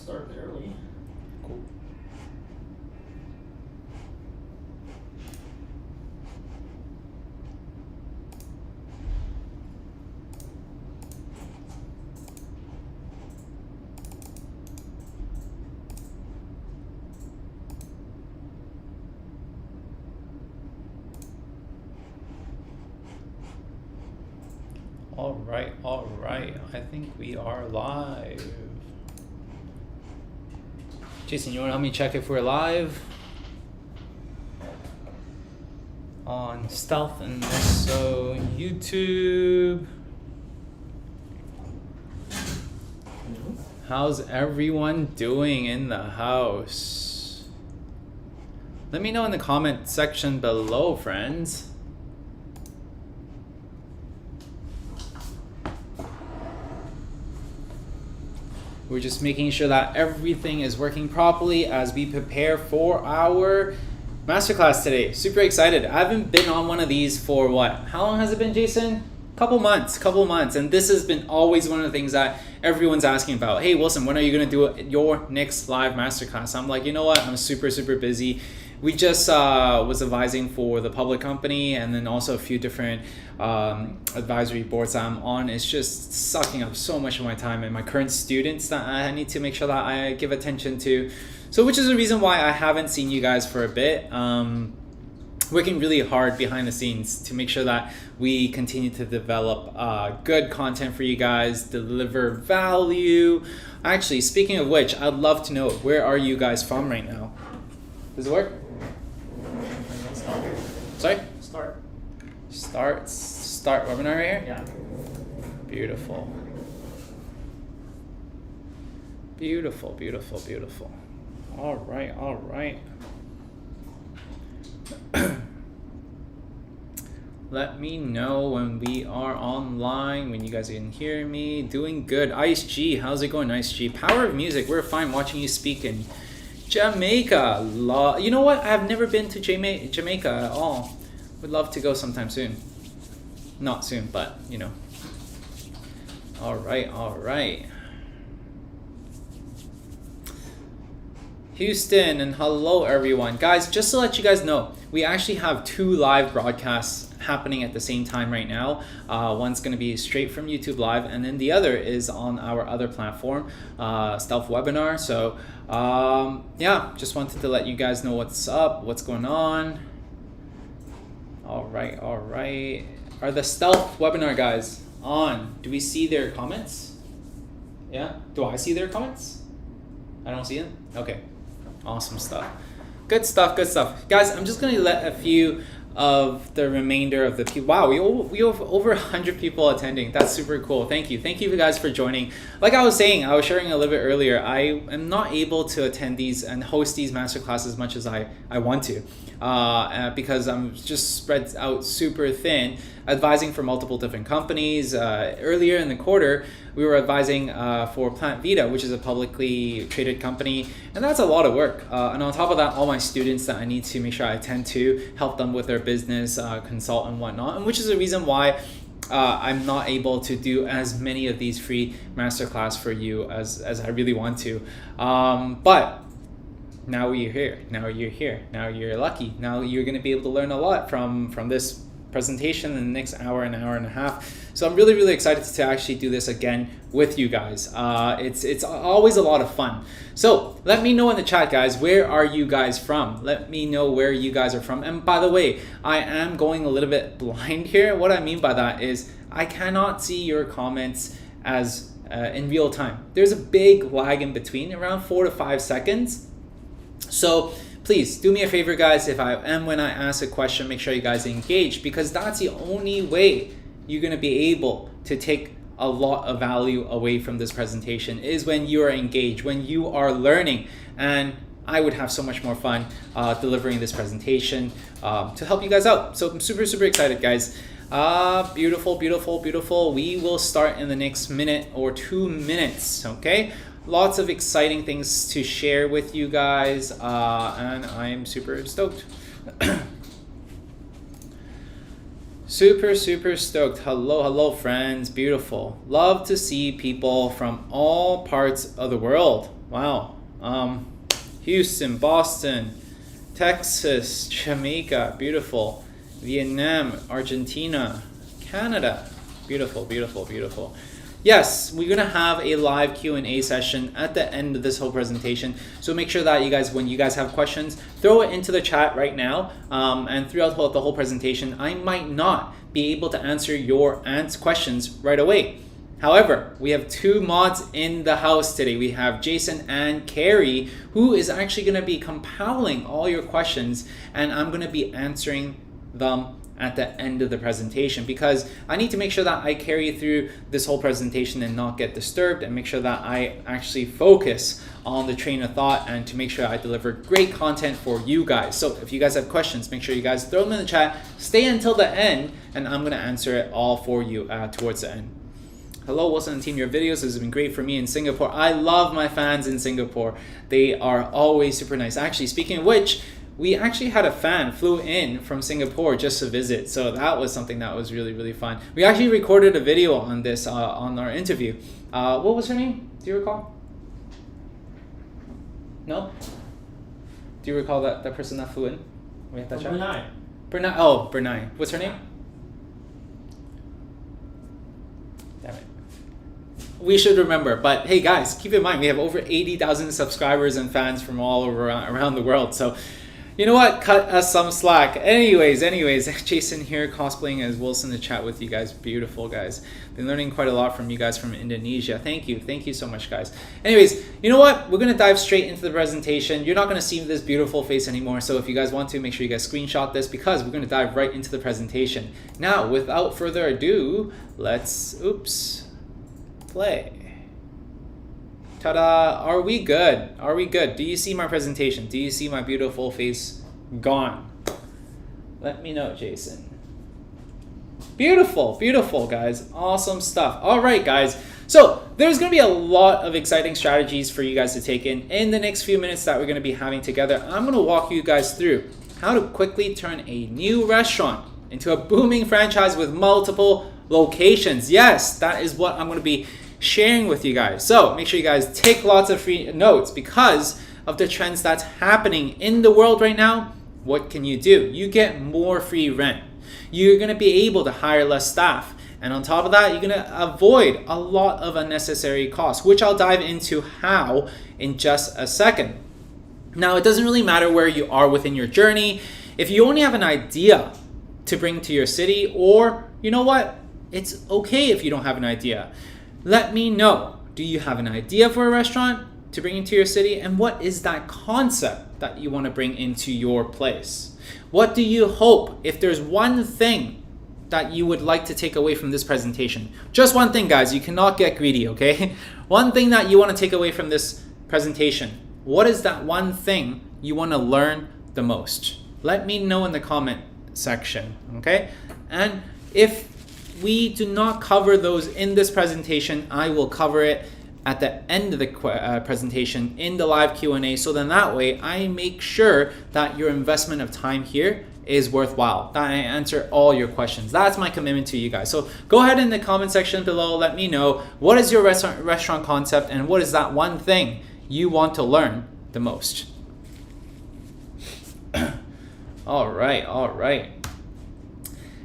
start early. Cool. All right. I think we are live. Jason, you want to help me check if we're live? On Stealth and also YouTube. How's everyone doing in the house? Let me know in the comment section below, friends. We're just making sure that everything is working properly as we prepare for our masterclass today. Super excited. I haven't been on one of these for what? How long has it been, Jason? Couple months. And this has been always one of the things that everyone's asking about. Hey, Wilson, when are you going to do your next live masterclass? I'm like, you know what? I'm super busy. We just was advising for the public company and then also a few different advisory boards that I'm on. It's just sucking up so much of my time and my current students that I need to make sure that I give attention to. So which is the reason why I haven't seen you guys for a bit. Working really hard behind the scenes to make sure that we continue to develop good content for you guys, deliver value. Actually, speaking of which, I'd love to know, where are you guys from right now? Does it work? Sorry? Start webinar right here? Yeah. Beautiful. All right. Let me know when we are online, when you guys can hear me. Doing good. Ice G, how's it going, Ice G? Power of Music, we're fine watching you speak in Jamaica. You know what? I've never been to Jamaica at all. Would love to go sometime soon. Not soon, but you know. All right. Houston, and hello everyone. Guys, just to let you guys know, we actually have 2 live broadcasts happening at the same time right now. One's going to be straight from YouTube Live, and then the other is on our other platform, Stealth Webinar. So yeah, just wanted to let you guys know what's up, what's going on. All right. Are the Stealth Webinar guys on? Do we see their comments? Yeah? Do I see their comments? I don't see them? Okay. Awesome stuff. Good stuff. Guys, I'm just going to let a few of the remainder of the people. Wow, we have over 100 people attending. That's super cool. Thank you guys for joining. Like I was saying, I was sharing a little bit earlier, I am not able to attend these and host these masterclasses as much as I want to because I'm just spread out super thin, advising for multiple different companies. Earlier in the quarter, we were advising for Plant Vita, which is a publicly traded company, and that's a lot of work. And on top of that, all my students that I need to make sure I attend to, help them with their business, consult and whatnot, and which is the reason why I'm not able to do as many of these free masterclass for you as I really want to. But now you're here. Now you're lucky. Now you're going to be able to learn a lot from this presentation in the next hour and a half. So I'm really excited to actually do this again with you guys. It's always a lot of fun. So let me know in the chat, guys, where are you guys from? Let me know where you guys are from. And by the way, I am going a little bit blind here. What I mean by that is I cannot see your comments as in real time. There's a big lag in between, around 4 to 5 seconds. So please do me a favor, guys. When I ask a question, make sure you guys engage, because that's the only way you're going to be able to take a lot of value away from this presentation, is when you are engaged, when you are learning. And I would have so much more fun delivering this presentation to help you guys out. So I'm super excited, guys. Beautiful. We will start in the next minute or 2 minutes, okay? Lots of exciting things to share with you guys, and I'm super stoked. Super stoked. Hello friends. Beautiful. Love to see people from all parts of the world. Wow. Houston, Boston, Texas, Jamaica, beautiful. Vietnam, Argentina, Canada, beautiful, beautiful, beautiful. Yes, we're gonna have a live Q&A session at the end of this whole presentation. So make sure that you guys, when you guys have questions, throw it into the chat right now. And throughout the whole presentation, I might not be able to answer your questions right away. However, we have two mods in the house today. We have Jason and Carrie, who is actually going to be compiling all your questions, and I'm going to be answering them at the end of the presentation, because I need to make sure that I carry through this whole presentation and not get disturbed, and make sure that I actually focus on the train of thought and to make sure I deliver great content for you guys. So if you guys have questions, make sure you guys throw them in the chat, stay until the end, and I'm going to answer it all for you towards the end. Hello, Wilson and team. Your videos has been great for me in Singapore. I love my fans in Singapore. They are always super nice. Actually, speaking of which, we actually had a fan flew in from Singapore just to visit. So that was something that was really, really fun. We actually recorded a video on this on our interview. What was her name? Do you recall? No? Do you recall that person that flew in? We had that chat? Bernai. Oh, Bernai. What's her name? Damn it. We should remember, but hey guys, keep in mind we have over 80,000 subscribers and fans from all over around the world. So you know what, cut us some slack. Anyways, Jason here cosplaying as Wilson to chat with you guys. Beautiful guys. Been learning quite a lot from you guys from Indonesia. Thank you so much guys. Anyways, you know what, we're gonna dive straight into the presentation. You're not gonna see this beautiful face anymore, so if you guys want to, make sure you guys screenshot this, because we're gonna dive right into the presentation. Now, without further ado, let's play. Ta-da! Are we good? Are we good? Do you see my presentation? Do you see my beautiful face gone? Let me know, Jason. Beautiful, beautiful, guys. Awesome stuff. All right, guys. So there's going to be a lot of exciting strategies for you guys to take in the next few minutes that we're going to be having together. I'm going to walk you guys through how to quickly turn a new restaurant into a booming franchise with multiple locations. Yes, that is what I'm going to be sharing with you guys. So make sure you guys take lots of free notes, because of the trends that's happening in the world right now. What can you do? You get more free rent. You're going to be able to hire less staff. And on top of that, you're going to avoid a lot of unnecessary costs, which I'll dive into how in just a second. Now, it doesn't really matter where you are within your journey. If you only have an idea to bring to your city, or you know what, it's okay if you don't have an idea. Let me know. Do you have an idea for a restaurant to bring into your city? And what is that concept that you want to bring into your place? What do you hope? If there's one thing that you would like to take away from this presentation, just one thing, guys, you cannot get greedy, okay? One thing that you want to take away from this presentation. What is that one thing you want to learn the most? Let me know in the comment section, okay? And if we do not cover those in this presentation, I will cover it at the end of the presentation in the live Q&A. So then that way I make sure that your investment of time here is worthwhile, that I answer all your questions. That's my commitment to you guys. So go ahead in the comment section below, let me know what is your restaurant concept and what is that one thing you want to learn the most. All right.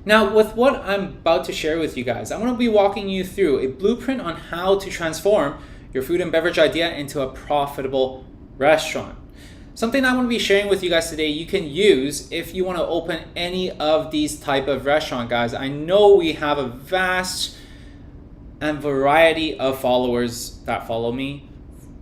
Now, with what I'm about to share with you guys, I'm going to be walking you through a blueprint on how to transform your food and beverage idea into a profitable restaurant. Something I'm going to be sharing with you guys today you can use if you want to open any of these type of restaurant, guys. I know we have a vast and variety of followers that follow me.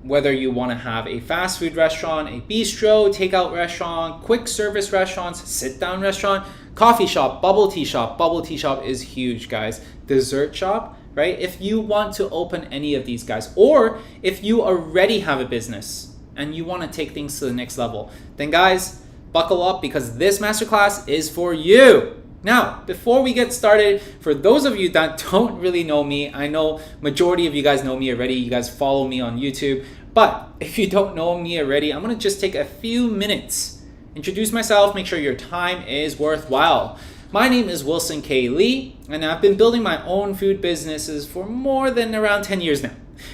Whether you want to have a fast food restaurant, a bistro, takeout restaurant, quick service restaurants, sit-down restaurant, coffee shop, bubble tea shop. Bubble tea shop is huge, guys. Dessert shop, right? If you want to open any of these, guys, or if you already have a business and you want to take things to the next level, then guys, buckle up, because this masterclass is for you. Now, before we get started, for those of you that don't really know me, I know majority of you guys know me already. You guys follow me on YouTube. But if you don't know me already, I'm going to just take a few minutes, introduce myself, make sure your time is worthwhile. My name is Wilson K. Lee, and I've been building my own food businesses for more than around 10 years now.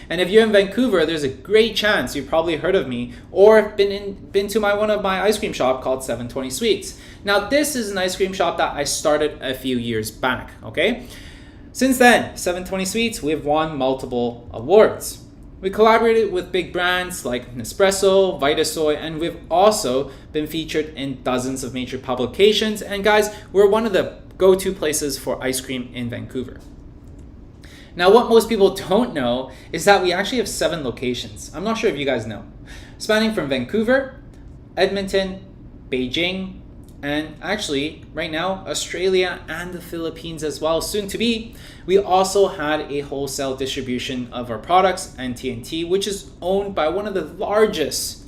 And if you're in Vancouver, there's a great chance you've probably heard of me or been to one of my ice cream shop called 720 Sweets. Now, this is an ice cream shop that I started a few years back, okay? Since then, 720 Sweets, we've won multiple awards. We collaborated with big brands like Nespresso, Vitasoy, and we've also been featured in dozens of major publications. And guys, we're one of the go-to places for ice cream in Vancouver. Now, what most people don't know is that we actually have 7 locations. I'm not sure if you guys know. Spanning from Vancouver, Edmonton, Beijing, and actually, right now, Australia and the Philippines as well, soon to be. We also had a wholesale distribution of our products, NTNT, which is owned by one of the largest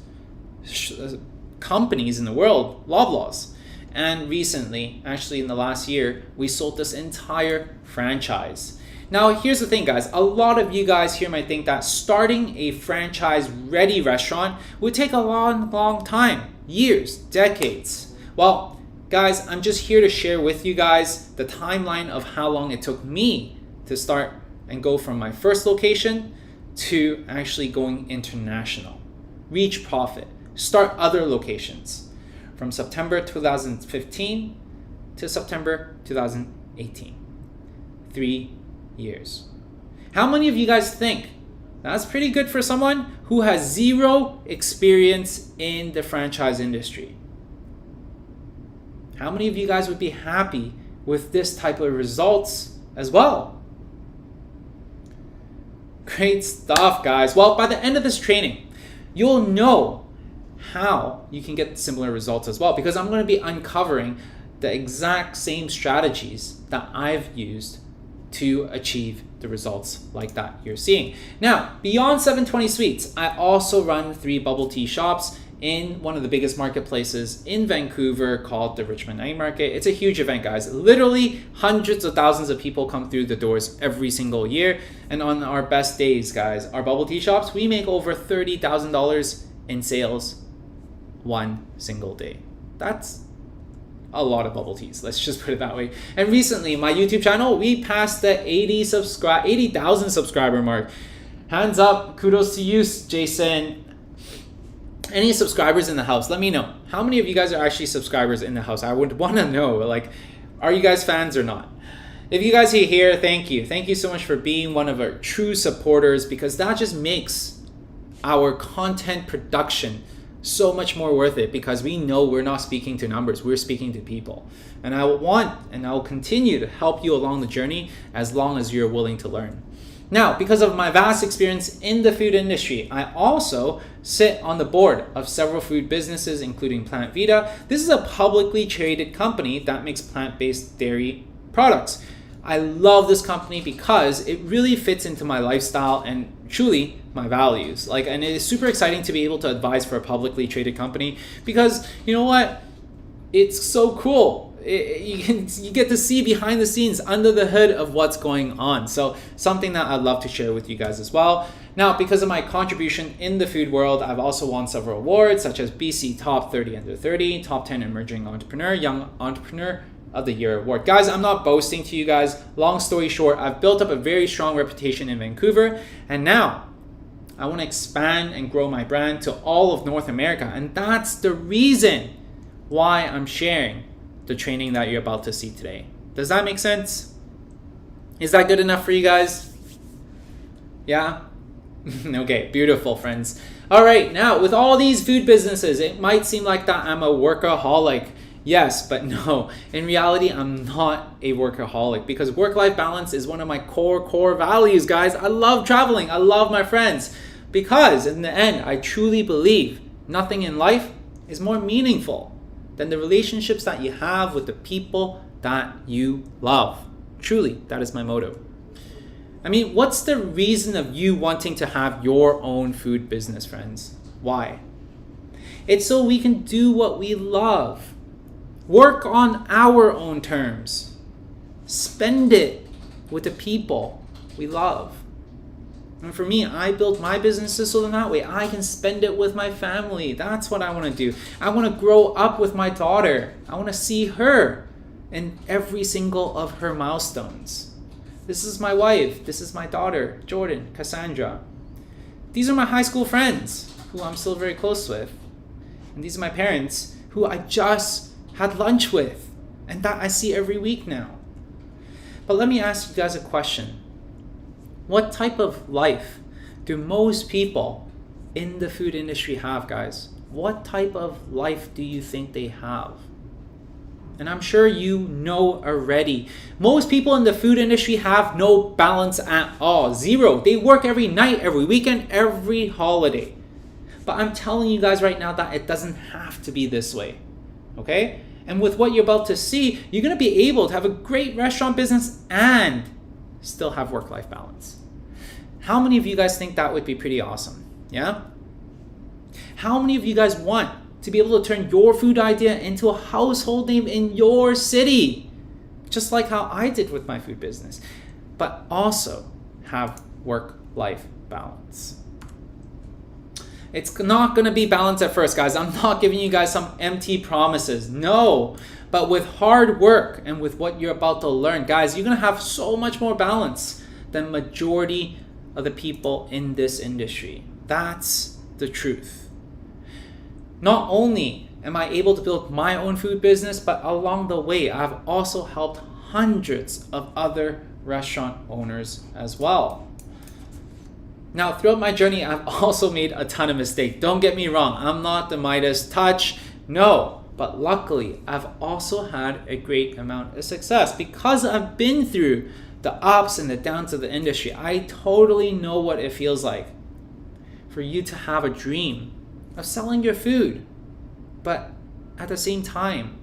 companies in the world, Loblaws. And recently, actually in the last year, we sold this entire franchise. Now, here's the thing, guys. A lot of you guys here might think that starting a franchise-ready restaurant would take a long time, years, decades. Well, guys, I'm just here to share with you guys the timeline of how long it took me to start and go from my first location to actually going international, reach profit, start other locations from September 2015 to September 2018. 3 years. How many of you guys think that's pretty good for someone who has zero experience in the franchise industry? How many of you guys would be happy with this type of results as well? Great stuff, guys. Well, by the end of this training, you'll know how you can get similar results as well, because I'm going to be uncovering the exact same strategies that I've used to achieve the results like that you're seeing. Now, beyond 720 Sweets, I also run 3 bubble tea shops in one of the biggest marketplaces in Vancouver called the Richmond Night Market. It's a huge event, guys. Literally hundreds of thousands of people come through the doors every single year. And on our best days, guys, our bubble tea shops, we make over $30,000 in sales one single day. That's a lot of bubble teas, let's just put it that way. And recently, my YouTube channel, we passed the 80,000 subscriber mark. Hands up, kudos to you, Jason. Any subscribers in the house, let me know. How many of you guys are actually subscribers in the house? I would want to know, like, are you guys fans or not? If you guys are here, thank you. Thank you so much for being one of our true supporters, because that just makes our content production so much more worth it, because we know we're not speaking to numbers, we're speaking to people. And I want and I will continue to help you along the journey as long as you're willing to learn. Now, because of my vast experience in the food industry, I also sit on the board of several food businesses, including Plant Vita. This is a publicly traded company that makes plant-based dairy products. I love this company because it really fits into my lifestyle and truly my values. And it is super exciting to be able to advise for a publicly traded company, because you know what? It's so cool. You get to see behind the scenes, under the hood of what's going on. So something that I'd love to share with you guys as well. Now, because of my contribution in the food world, I've also won several awards, such as BC Top 30 Under 30, Top 10 Emerging Entrepreneur, Young Entrepreneur of the Year Award. Guys, I'm not boasting to you guys. Long story short, I've built up a very strong reputation in Vancouver, and now I want to expand and grow my brand to all of North America. And that's the reason why I'm sharing the training that you're about to see today. Does that make sense? Is that good enough for you guys? Yeah? Okay, beautiful, friends. All right, now with all these food businesses, it might seem like that I'm a workaholic. Yes, but no. In reality, I'm not a workaholic, because work-life balance is one of my core values, guys. I love traveling. I love my friends, because in the end, I truly believe nothing in life is more meaningful than the relationships that you have with the people that you love. Truly, that is my motto. I mean, what's the reason of you wanting to have your own food business, friends? Why? It's so we can do what we love. Work on our own terms. Spend it with the people we love. And for me, I built my businesses so that way I can spend it with my family. That's what I want to do. I want to grow up with my daughter. I want to see her in every single of her milestones. This is my wife. This is my daughter, Jordan, Cassandra. These are my high school friends who I'm still very close with. And these are my parents who I just had lunch with and that I see every week now. But let me ask you guys a question. What type of life do most people in the food industry have, guys? What type of life do you think they have? And I'm sure you know already. Most people in the food industry have no balance at all. Zero. They work every night, every weekend, every holiday. But I'm telling you guys right now that it doesn't have to be this way. Okay? And with what you're about to see, you're going to be able to have a great restaurant business and still have work-life balance. How many of you guys think that would be pretty awesome? Yeah? How many of you guys want to be able to turn your food idea into a household name in your city? Just like how I did with my food business. But also have work-life balance. It's not going to be balanced at first, guys. I'm not giving you guys some empty promises. No. But with hard work and with what you're about to learn, guys, you're going to have so much more balance than majority of the people in this industry. That's the truth. Not only am I able to build my own food business, but along the way, I've also helped hundreds of other restaurant owners as well. Now, throughout my journey, I've also made a ton of mistakes. Don't get me wrong. I'm not the Midas touch. No. But luckily, I've also had a great amount of success because I've been through the ups and the downs of the industry. I totally know what it feels like for you to have a dream of selling your food, but at the same time,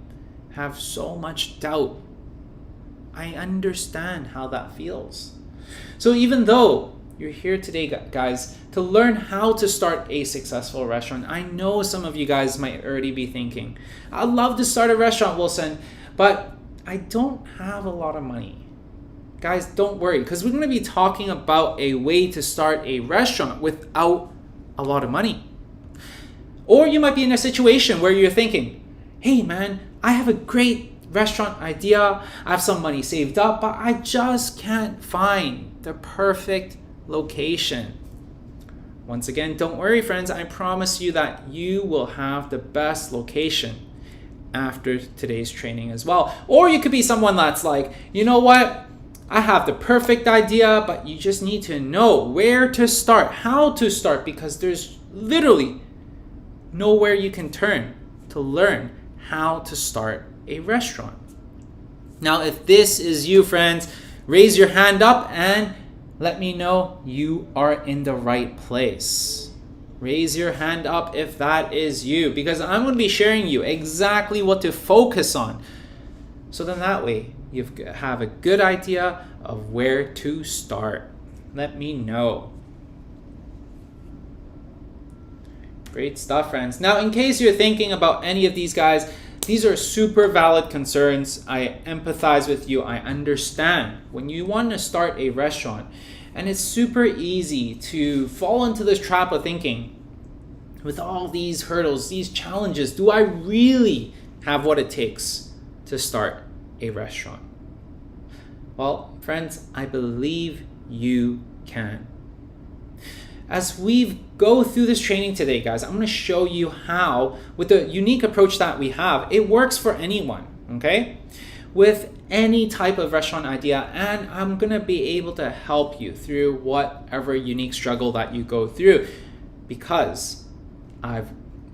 have so much doubt. I understand how that feels. So even though you're here today, guys, to learn how to start a successful restaurant. I know some of you guys might already be thinking, I'd love to start a restaurant, Wilson, but I don't have a lot of money. Guys, don't worry, because we're going to be talking about a way to start a restaurant without a lot of money. Or you might be in a situation where you're thinking, hey man, I have a great restaurant idea, I have some money saved up, but I just can't find the perfect location. Once again, don't worry, friends. I promise you that you will have the best location after today's training as well. Or you could be someone that's like, you know what? I have the perfect idea, but you just need to know where to start, how to start, because there's literally nowhere you can turn to learn how to start a restaurant. Now, if this is you, friends, raise your hand up and let me know you are in the right place. Raise your hand up if that is you, because I'm going to be sharing you exactly what to focus on. So then that way you have a good idea of where to start. Let me know. Great stuff, friends. Now, in case you're thinking about any of these guys, these are super valid concerns. I empathize with you. I understand when you want to start a restaurant, and it's super easy to fall into this trap of thinking, with all these hurdles, these challenges, do I really have what it takes to start a restaurant? Well, friends, I believe you can. As we go through this training today, guys, I'm going to show you how, with the unique approach that we have, it works for anyone, okay? With any type of restaurant idea, and I'm going to be able to help you through whatever unique struggle that you go through, because I've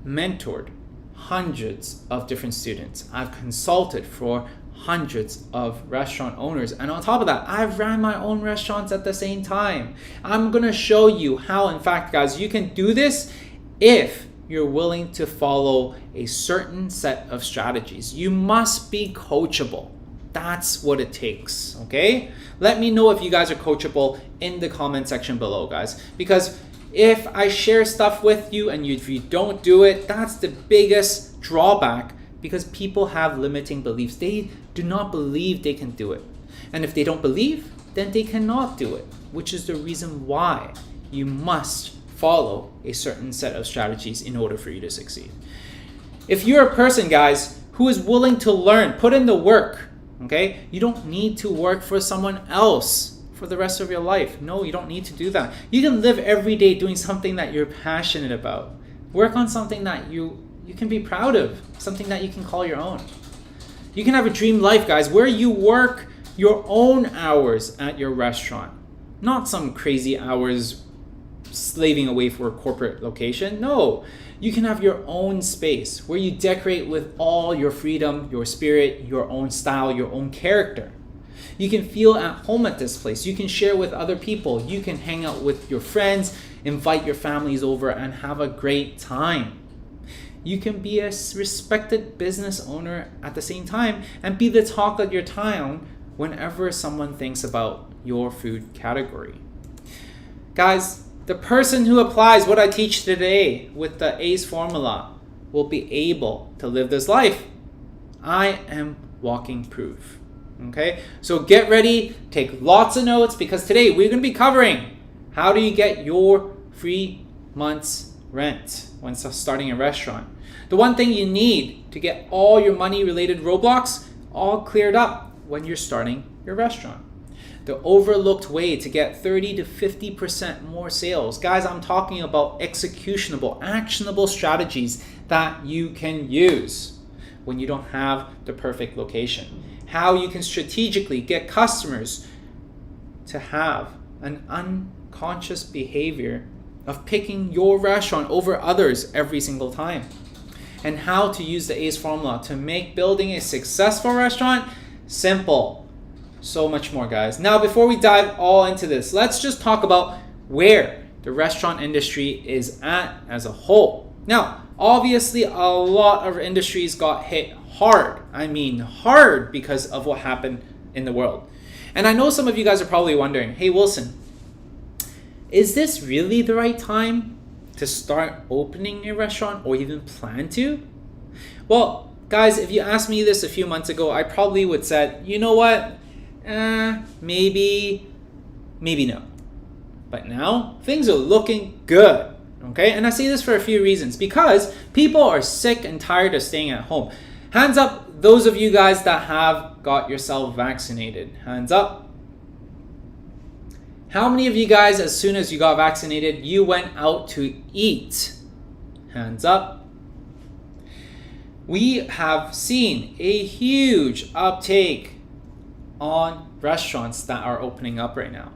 mentored hundreds of different students. I've consulted for hundreds of restaurant owners, and on top of that, I've ran my own restaurants at the same time. I'm gonna show you how, in fact, guys, you can do this if you're willing to follow a certain set of strategies. You must be coachable. That's what it takes, okay? Let me know if you guys are coachable in the comment section below, guys, because if I share stuff with you and if you don't do it, that's the biggest drawback, because people have limiting beliefs. They do not believe they can do it. And if they don't believe, then they cannot do it, which is the reason why you must follow a certain set of strategies in order for you to succeed. If you're a person, guys, who is willing to learn, put in the work, okay? You don't need to work for someone else for the rest of your life. No, you don't need to do that. You can live every day doing something that you're passionate about. Work on something that you can be proud of, something that you can call your own. You can have a dream life, guys, where you work your own hours at your restaurant. Not some crazy hours slaving away for a corporate location. No, you can have your own space where you decorate with all your freedom, your spirit, your own style, your own character. You can feel at home at this place. You can share with other people. You can hang out with your friends, invite your families over, and have a great time. You can be a respected business owner at the same time and be the talk of your town whenever someone thinks about your food category. Guys, the person who applies what I teach today with the ACE formula will be able to live this life. I am walking proof. Okay, so get ready, take lots of notes, because today we're going to be covering how do you get your free month's rent when starting a restaurant. The one thing you need to get all your money related roadblocks all cleared up when you're starting your restaurant. The overlooked way to get 30 to 50% more sales. Guys, I'm talking about executionable, actionable strategies that you can use when you don't have the perfect location. How you can strategically get customers to have an unconscious behavior of picking your restaurant over others every single time. And how to use the ACE formula to make building a successful restaurant simple. So much more, guys. Now, before we dive all into this, let's just talk about where the restaurant industry is at as a whole. Now, obviously, a lot of industries got hit hard. I mean hard, because of what happened in the world. And I know some of you guys are probably wondering, hey Wilson, is this really the right time to start opening a restaurant or even plan to? Well, guys, if you asked me this a few months ago, I probably would say, you know what? Maybe no. But now things are looking good. Okay, and I say this for a few reasons. Because people are sick and tired of staying at home. Hands up, those of you guys that have got yourself vaccinated. Hands up. How many of you guys, as soon as you got vaccinated, you went out to eat? Hands up. We have seen a huge uptake on restaurants that are opening up right now.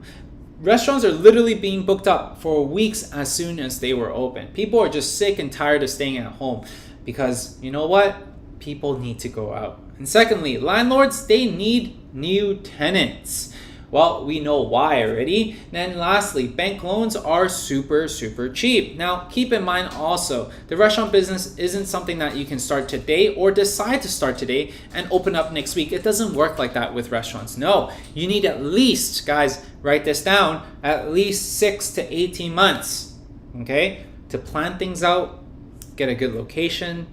Restaurants are literally being booked up for weeks as soon as they were open. People are just sick and tired of staying at home because, you know what? People need to go out. And secondly, landlords, they need new tenants. Well, we know why already. Then lastly, bank loans are super cheap. Now, keep in mind also, the restaurant business isn't something that you can start today or decide to start today and open up next week. It doesn't work like that with restaurants. No, you need at least, guys, write this down, at least 6 to 18 months, okay, to plan things out, get a good location,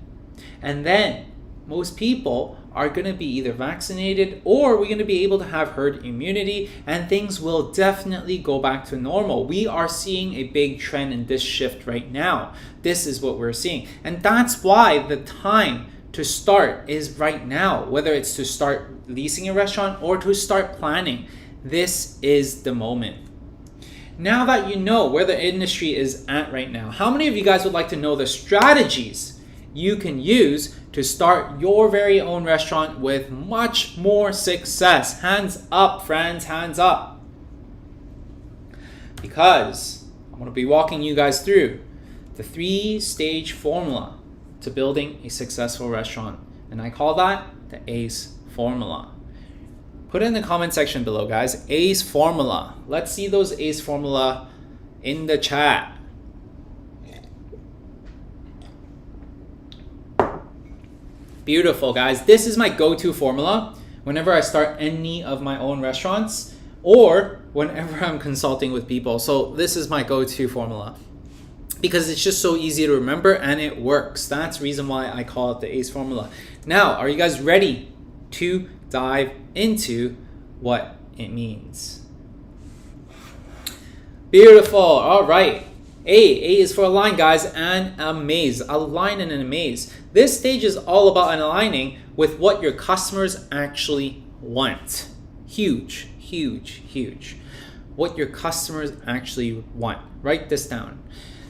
and then most people are going to be either vaccinated or we're going to be able to have herd immunity, and things will definitely go back to normal. We are seeing a big trend in this shift right now. This is what we're seeing. And that's why the time to start is right now, whether it's to start leasing a restaurant or to start planning. This is the moment. Now that you know where the industry is at right now, how many of you guys would like to know the strategies you can use to start your very own restaurant with much more success? Hands up, friends, hands up. Because I'm going to be walking you guys through the 3-stage formula to building a successful restaurant. And I call that the ACE formula. Put it in the comment section below, guys. ACE formula. Let's see those ACE formula in the chat. Beautiful, guys. This is my go-to formula whenever I start any of my own restaurants or whenever I'm consulting with people. So this is my go-to formula because it's just so easy to remember and it works. That's the reason why I call it the ACE formula. Now, are you guys ready to dive into what it means? Beautiful. All right. A is for align, guys, and amaze. Align and amaze. This stage is all about aligning with what your customers actually want. Huge huge, huge. What your customers actually want. Write this down.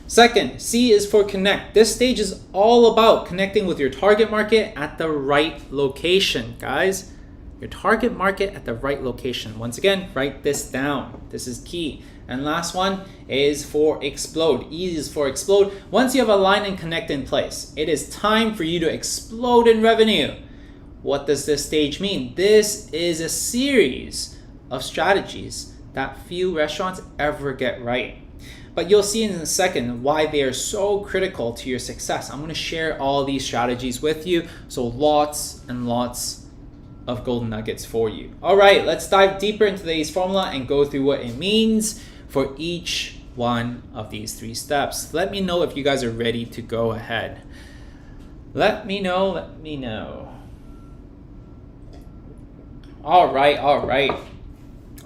Second, C is for connect. This stage is all about connecting with your target market at the right location, guys. Your target market at the right location. Once again, write this down. This is key. And last one is for explode. E is for explode. Once you have a line and connect in place, it is time for you to explode in revenue. What does this stage mean? This is a series of strategies that few restaurants ever get right. But you'll see in a second why they are so critical to your success. I'm going to share all these strategies with you. So lots and lots of golden nuggets for you. All right, let's dive deeper into today's formula and go through what it means for each one of these 3 steps. Let me know if you guys are ready to go ahead. Let me know. All right.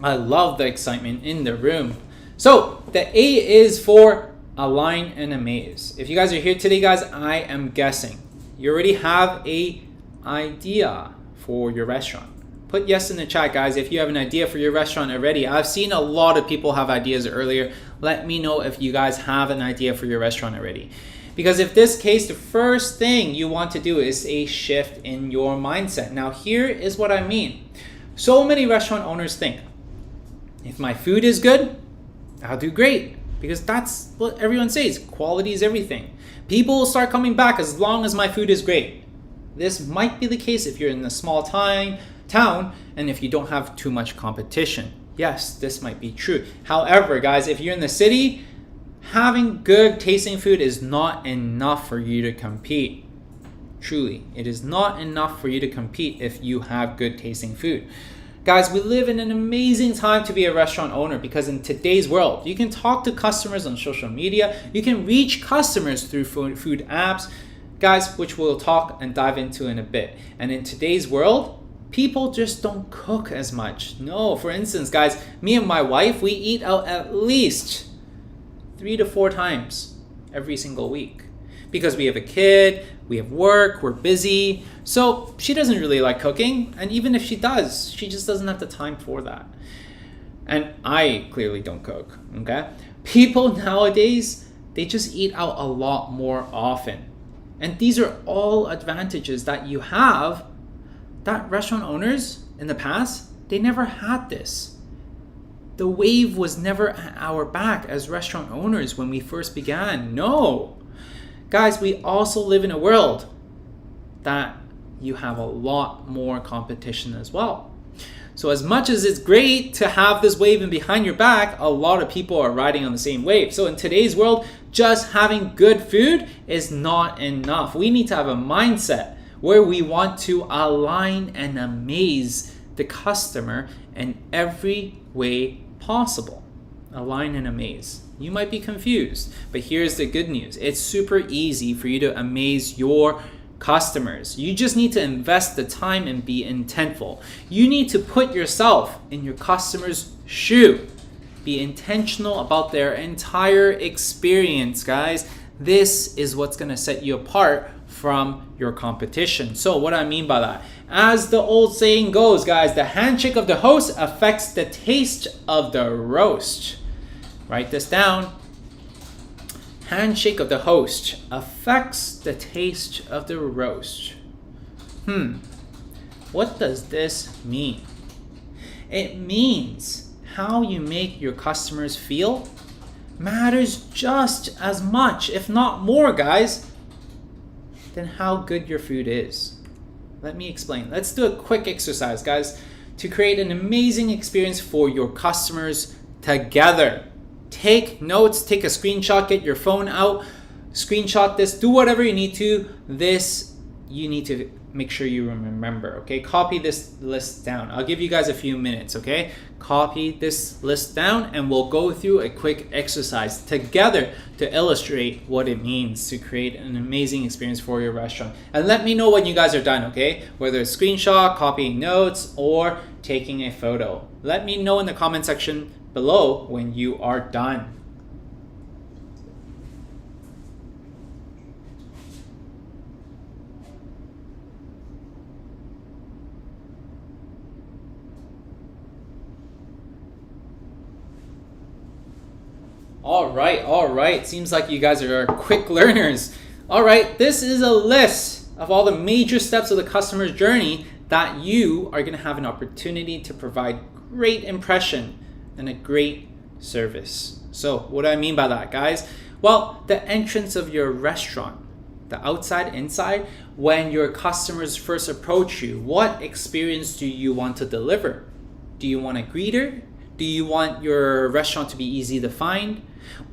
I love the excitement in the room. So the A is for align and amaze. If you guys are here today, guys, I am guessing you already have a idea for your restaurant. Put yes in the chat, guys, if you have an idea for your restaurant already. I've seen a lot of people have ideas earlier. Let me know if you guys have an idea for your restaurant already. Because if this case, the first thing you want to do is a shift in your mindset. Now, here is what I mean. So many restaurant owners think, if my food is good, I'll do great. Because that's what everyone says. Quality is everything. People will start coming back as long as my food is great. This might be the case if you're in a small town and if you don't have too much competition. Yes, this might be true. However, guys, if you're in the city, having good tasting food is not enough for you to compete. Truly, it is not enough for you to compete if you have good tasting food. Guys, we live in an amazing time to be a restaurant owner because in today's world, you can talk to customers on social media. You can reach customers through food apps, guys, which we'll talk and dive into in a bit. And in today's world, people just don't cook as much. No, for instance, guys, me and my wife, we eat out at least 3 to 4 times every single week because we have a kid, we have work, we're busy. So she doesn't really like cooking. And even if she does, she just doesn't have the time for that. And I clearly don't cook, okay? People nowadays, they just eat out a lot more often. And these are all advantages that you have that restaurant owners in the past, they never had this. The wave was never at our back as restaurant owners when we first began. No. Guys, we also live in a world that you have a lot more competition as well. So as much as it's great to have this wave in behind your back, a lot of people are riding on the same wave. So in today's world, just having good food is not enough. We need to have a mindset where we want to align and amaze the customer in every way possible. Align and amaze. You might be confused, but here's the good news. It's super easy for you to amaze your customers. You just need to invest the time and be intentful. You need to put yourself in your customer's shoe. Be intentional about their entire experience, guys. This is what's going to set you apart from your competition. So what I mean by that, as the old saying goes, guys, the handshake of the host affects the taste of the roast. Write this down. Handshake of the host affects the taste of the roast. What does this mean? It means how you make your customers feel matters just as much, if not more, guys, than how good your food is. Let me explain. Let's do a quick exercise, guys, to create an amazing experience for your customers together. Take notes, take a screenshot, get your phone out, screenshot this, do whatever you need to. This, you need to make sure you remember, okay? Copy this list down. I'll give you guys a few minutes, okay? Copy this list down and we'll go through a quick exercise together to illustrate what it means to create an amazing experience for your restaurant. And let me know when you guys are done, okay? Whether it's screenshot, copying notes, or taking a photo. Let me know in the comment section below when you are done. All right. Seems like you guys are quick learners. All right, this is a list of all the major steps of the customer's journey that you are going to have an opportunity to provide great impression and a great service. So what do I mean by that, guys? Well, the entrance of your restaurant, the outside, inside, when your customers first approach you, what experience do you want to deliver? Do you want a greeter? Do you want your restaurant to be easy to find?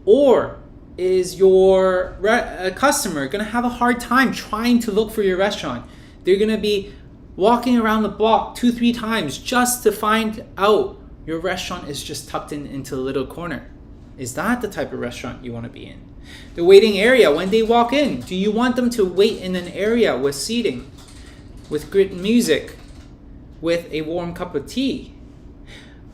Or is your customer going to have a hard time trying to look for your restaurant? They're going to be walking around the block 2-3 times just to find out your restaurant is just tucked into a little corner. Is that the type of restaurant you want to be in? The waiting area, when they walk in, do you want them to wait in an area with seating, with good music, with a warm cup of tea?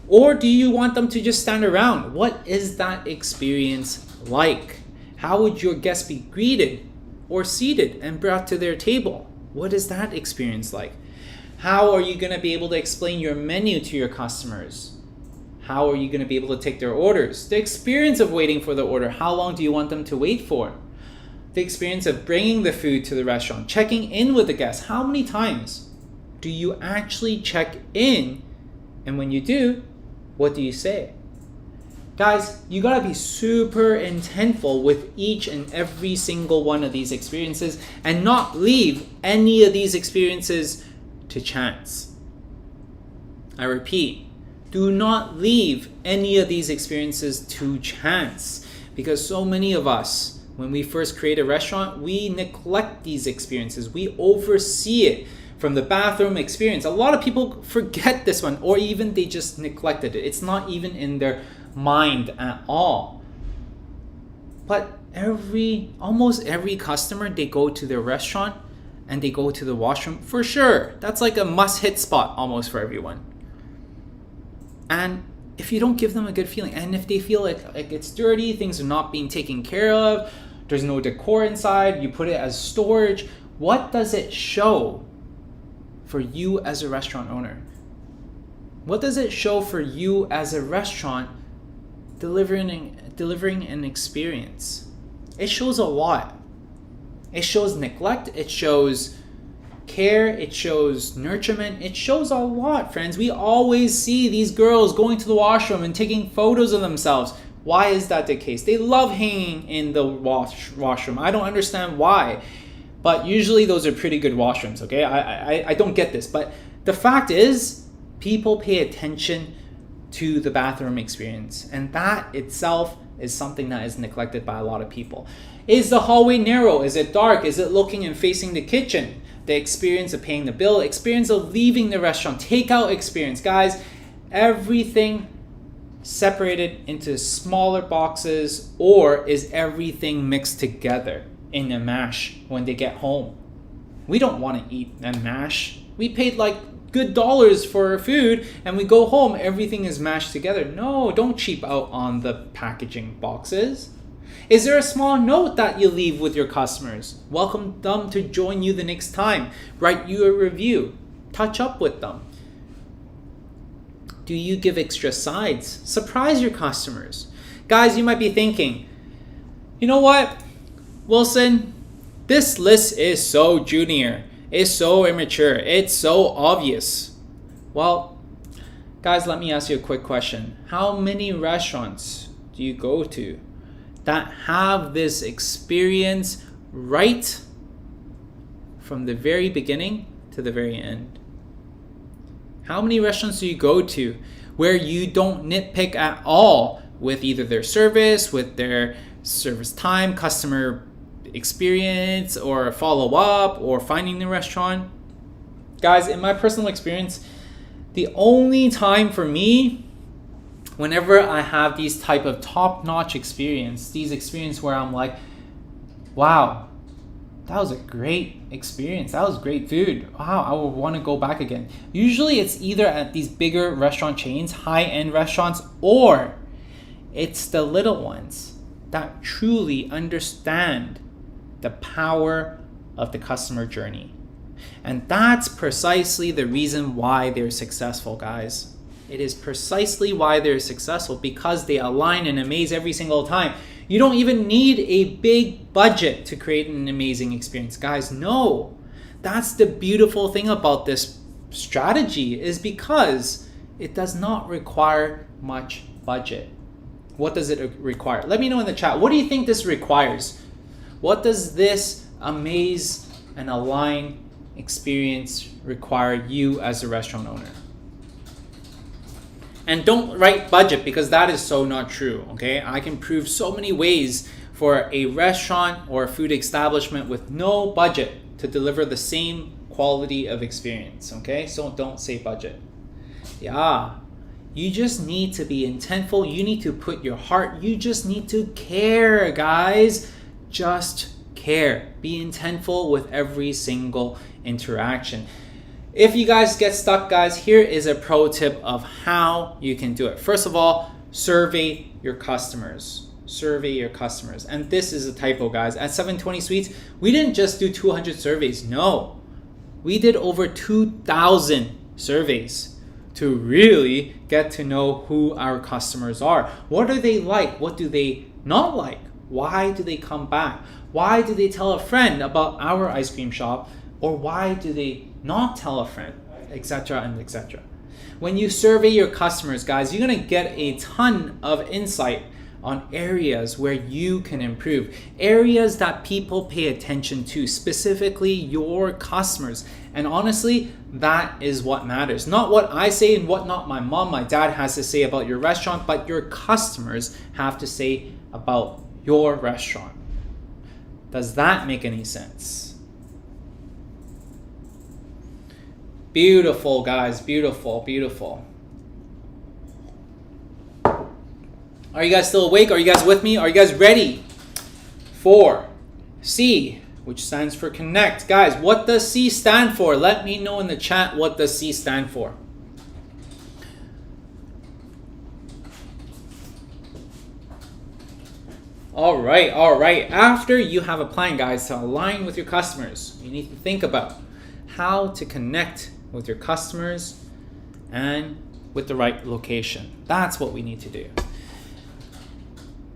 Or do you want them to just stand around? What is that experience like? How would your guests be greeted or seated and brought to their table? What is that experience like? How are you going to be able to explain your menu to your customers? How are you going to be able to take their orders? The experience of waiting for the order. How long do you want them to wait for? The experience of bringing the food to the restaurant, checking in with the guests. How many times do you actually check in? And when you do, what do you say? Guys, you gotta be super intentful with each and every single one of these experiences and not leave any of these experiences to chance. I repeat, do not leave any of these experiences to chance, because so many of us, when we first create a restaurant, we neglect these experiences. We oversee it. From the bathroom experience, a lot of people forget this one, or even they just neglected it. It's not even in their mind at all. But almost every customer, they go to their restaurant and they go to the washroom for sure. That's like a must-hit spot almost for everyone. And if you don't give them a good feeling, and if they feel like it's dirty, things are not being taken care of, there's no decor inside, you put it as storage, what does it show for you as a restaurant owner? What does it show for you as a restaurant delivering an experience? It shows a lot. It shows neglect, it shows care, it shows nurturement, it shows a lot, friends. We always see these girls going to the washroom and taking photos of themselves. Why is that the case? They love hanging in the washroom. I don't understand why. But usually those are pretty good washrooms, okay? I don't get this. But the fact is, people pay attention to the bathroom experience. And that itself is something that is neglected by a lot of people. Is the hallway narrow? Is it dark? Is it looking and facing the kitchen? The experience of paying the bill, experience of leaving the restaurant, takeout experience. Guys, everything separated into smaller boxes, or is everything mixed together in a mash when they get home? We don't want to eat a mash. We paid like good dollars for our food and we go home, everything is mashed together. No, don't cheap out on the packaging boxes. Is there a small note that you leave with your customers? Welcome them to join you the next time. Write you a review. Touch up with them. Do you give extra sides? Surprise your customers. Guys, you might be thinking, you know what, Wilson, this list is so junior. It's so immature. It's so obvious. Well, guys, let me ask you a quick question. How many restaurants do you go to that have this experience right from the very beginning to the very end? How many restaurants do you go to where you don't nitpick at all with either their service, with their service time, customer experience, or follow-up, or finding the restaurant? Guys, in my personal experience, the only time for me, whenever I have these type of top-notch experience, these experience where I'm like, wow, that was a great experience. That was great food. Wow, I would want to go back again. Usually it's either at these bigger restaurant chains, high-end restaurants, or it's the little ones that truly understand the power of the customer journey. And that's precisely the reason why they're successful, guys. It is precisely why they're successful, because they align and amaze every single time. You don't even need a big budget to create an amazing experience. Guys, no. That's the beautiful thing about this strategy, is because it does not require much budget. What does it require? Let me know in the chat. What do you think this requires? What does this amaze and align experience require you as a restaurant owner? And don't write budget, because that is so not true, okay? I can prove so many ways for a restaurant or a food establishment with no budget to deliver the same quality of experience, okay? So don't say budget. Yeah, you just need to be intentful. You need to put your heart. You just need to care, guys. Just care. Be intentful with every single interaction. If you guys get stuck, guys, here is a pro tip of how you can do it. First of all, survey your customers. Survey your customers. And this is a typo, guys. At 720 Sweets, we didn't just do 200 surveys. No, we did over 2,000 surveys to really get to know who our customers are. What do they like? What do they not like? Why do they come back? Why do they tell a friend about our ice cream shop? Or why do they not tell a friend, etc. and etc. When you survey your customers, guys, you're gonna get a ton of insight on areas where you can improve, areas that people pay attention to, specifically your customers. And honestly, that is what matters. Not what I say and what not my mom, my dad has to say about your restaurant, but your customers have to say about your restaurant. Does that make any sense? Beautiful, guys. Beautiful, beautiful. Are you guys still awake? Are you guys with me? Are you guys ready for C, which stands for connect? Guys, what does C stand for? Let me know in the chat, what does C stand for? All right. After you have a plan, guys, to align with your customers, you need to think about how to connect with your customers and with the right location. That's what we need to do.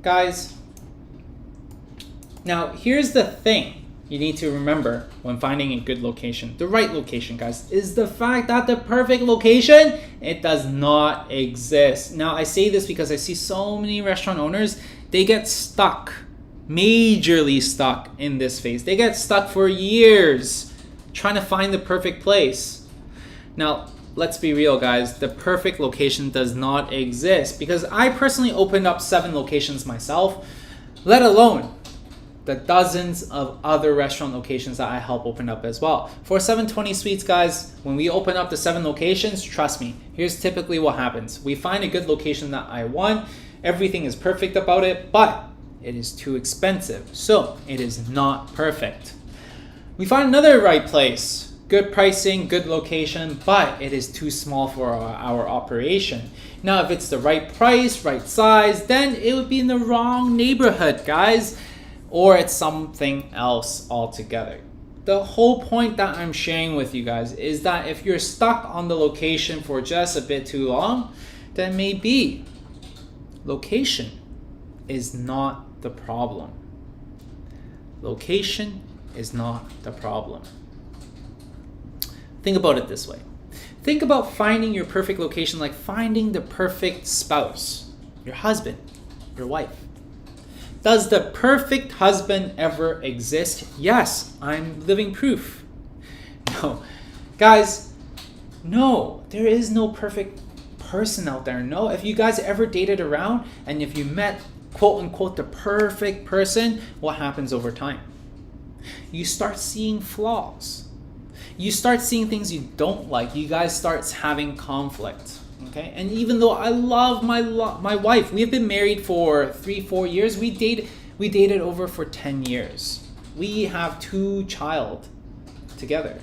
Guys, now here's the thing you need to remember when finding a good location. The right location, guys, is the fact that the perfect location, it does not exist. Now, I say this because I see so many restaurant owners, they get stuck, majorly stuck in this phase. They get stuck for years trying to find the perfect place. Now, let's be real, guys. The perfect location does not exist, because I personally opened up 7 locations myself, let alone the dozens of other restaurant locations that I help open up as well. For 720 Sweets, guys, when we open up the 7 locations, trust me, here's typically what happens. We find a good location that I want. Everything is perfect about it, but it is too expensive, so it is not perfect. We find another right place. Good pricing, good location, but it is too small for our operation. Now, if it's the right price, right size, then it would be in the wrong neighborhood, guys, or it's something else altogether. The whole point that I'm sharing with you guys is that if you're stuck on the location for just a bit too long, then maybe location is not the problem. Location is not the problem. Think about it this way. Think about finding your perfect location like finding the perfect spouse, your husband, your wife. Does the perfect husband ever exist? Yes, I'm living proof. No. Guys, no, there is no perfect person out there. No, if you guys ever dated around and if you met quote unquote the perfect person, what happens over time? You start seeing flaws. You start seeing things you don't like. You guys start having conflict. Okay, and even though I love my wife, we have been married for 3-4 years. We dated over for 10 years. We have 2 children together.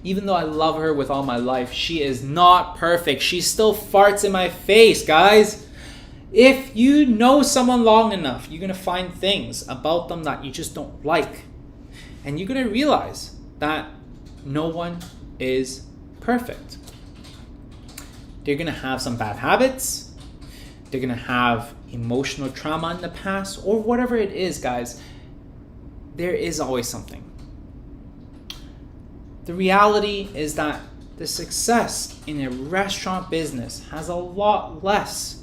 Even though I love her with all my life, she is not perfect. She still farts in my face, guys. If you know someone long enough, you're gonna find things about them that you just don't like, and you're gonna realize that no one is perfect. they're going to have some bad habits, they're going to have emotional trauma in the past, or whatever it is, guys. There is always something. The reality is that the success in a restaurant business has a lot less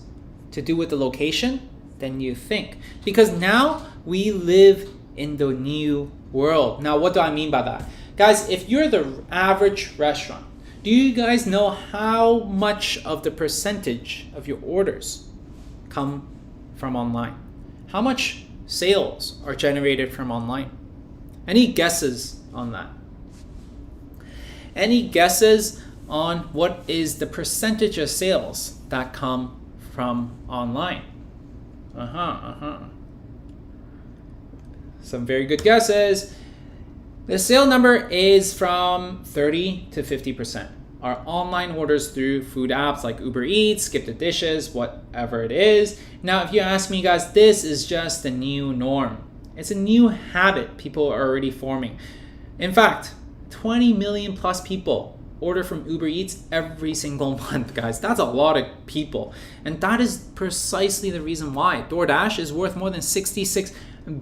to do with the location than you think. Because now we live in the new world. Now, what do I mean by that? Guys, if you're the average restaurant, do you guys know how much of the percentage of your orders come from online? How much sales are generated from online? Any guesses on that? Any guesses on what is the percentage of sales that come from online? Some very good guesses. The sale number is from 30 to 50%. Our online orders through food apps like Uber Eats, Skip the Dishes, whatever it is. Now, if you ask me, guys, this is just the new norm. It's a new habit people are already forming. In fact, 20 million plus people order from Uber Eats every single month, guys. That's a lot of people. And that is precisely the reason why DoorDash is worth more than $66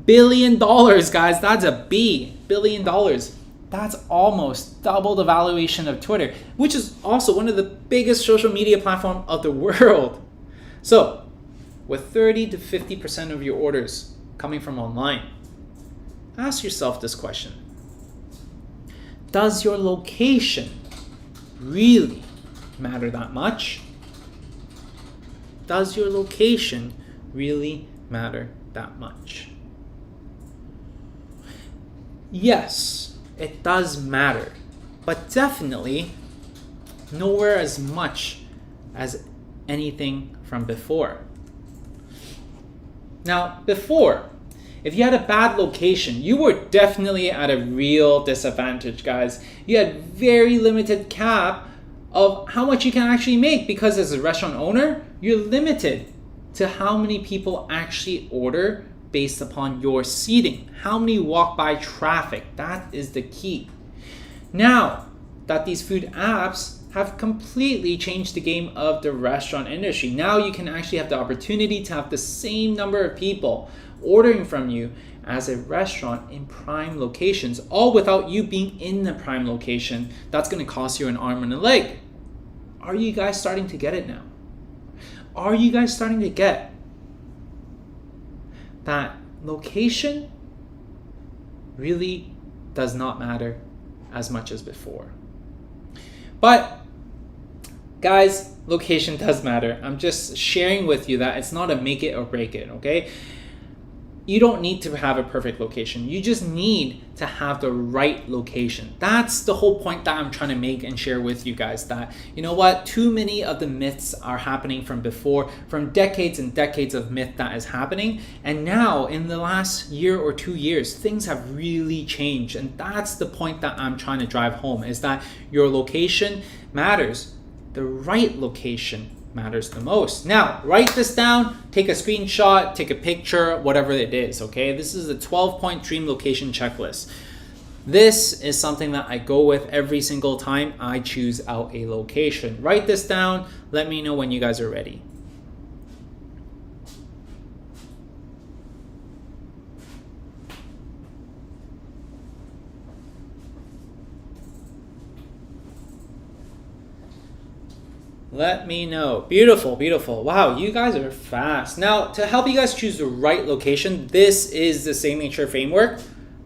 billion, guys. That's a B, billion dollars. That's almost double the valuation of Twitter, which is also one of the biggest social media platforms of the world. So, with 30 to 50% of your orders coming from online, ask yourself this question. Does your location really matter that much? Does your location really matter that much? Yes, it does matter, but definitely nowhere as much as anything from before. Now, before, if you had a bad location, you were definitely at a real disadvantage, guys. You had very limited cap of how much you can actually make, because as a restaurant owner, you're limited to how many people actually order based upon your seating, how many walk by traffic. That is the key. Now that these food apps have completely changed the game of the restaurant industry, now you can actually have the opportunity to have the same number of people ordering from you as a restaurant in prime locations, all without you being in the prime location. That's going to cost you an arm and a leg. Are you guys starting to get it now? Are you guys starting to get that location really does not matter as much as before? But guys, location does matter. I'm just sharing with you that it's not a make it or break it, okay? You don't need to have a perfect location. You just need to have the right location. That's the whole point that I'm trying to make and share with you guys, that, you know what, too many of the myths are happening from before, from decades and decades of myth that is happening. And now in the last year or 2 years, things have really changed. And that's the point that I'm trying to drive home, is that your location matters. The right location matters the most. Now, write this down, take a screenshot, take a picture, whatever it is, okay? This is a 12-point dream location checklist. This is something that I go with every single time I choose out a location. Write this down. Let me know when you guys are ready. Let me know. Beautiful, beautiful. Wow, you guys are fast. Now, to help you guys choose the right location, this is the signature framework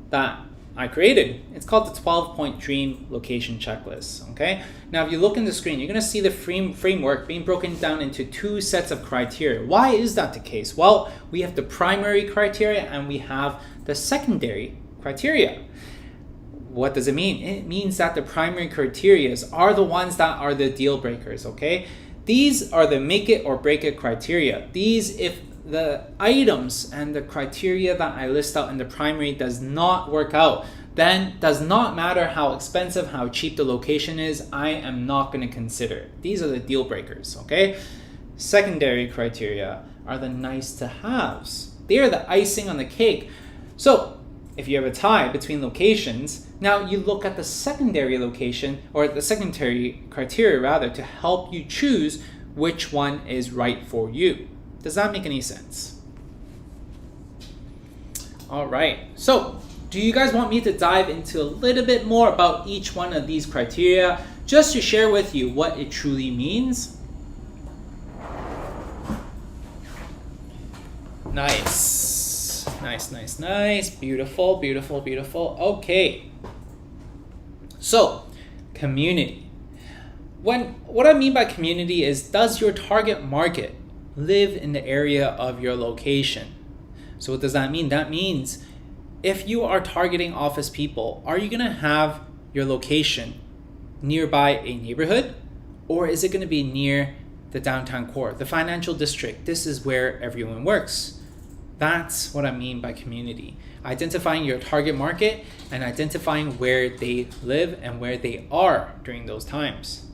that I created. It's called the 12-point dream location checklist, okay? Now, if you look in the screen, you're gonna see the framework being broken down into 2 sets of criteria. Why is that the case? Well, we have the primary criteria and we have the secondary criteria. What does it mean? It means that the primary criteria are the ones that are the deal breakers, okay? These are the make it or break it criteria. These, if the items and the criteria that I list out in the primary does not work out, then does not matter how expensive, how cheap the location is, I am not going to consider it. These are the deal breakers, okay? Secondary criteria are the nice to haves. They are the icing on the cake. So if you have a tie between locations, now you look at the secondary location, or the secondary criteria rather, to help you choose which one is right for you. Does that make any sense? All right, so do you guys want me to dive into a little bit more about each one of these criteria, just to share with you what it truly means? Nice. Nice. Beautiful. Okay. So, community. What I mean by community is, does your target market live in the area of your location? So what does that mean? That means if you are targeting office people, are you going to have your location nearby a neighborhood, or is it going to be near the downtown core, the financial district? This is where everyone works. That's what I mean by community. Identifying your target market and identifying where they live and where they are during those times.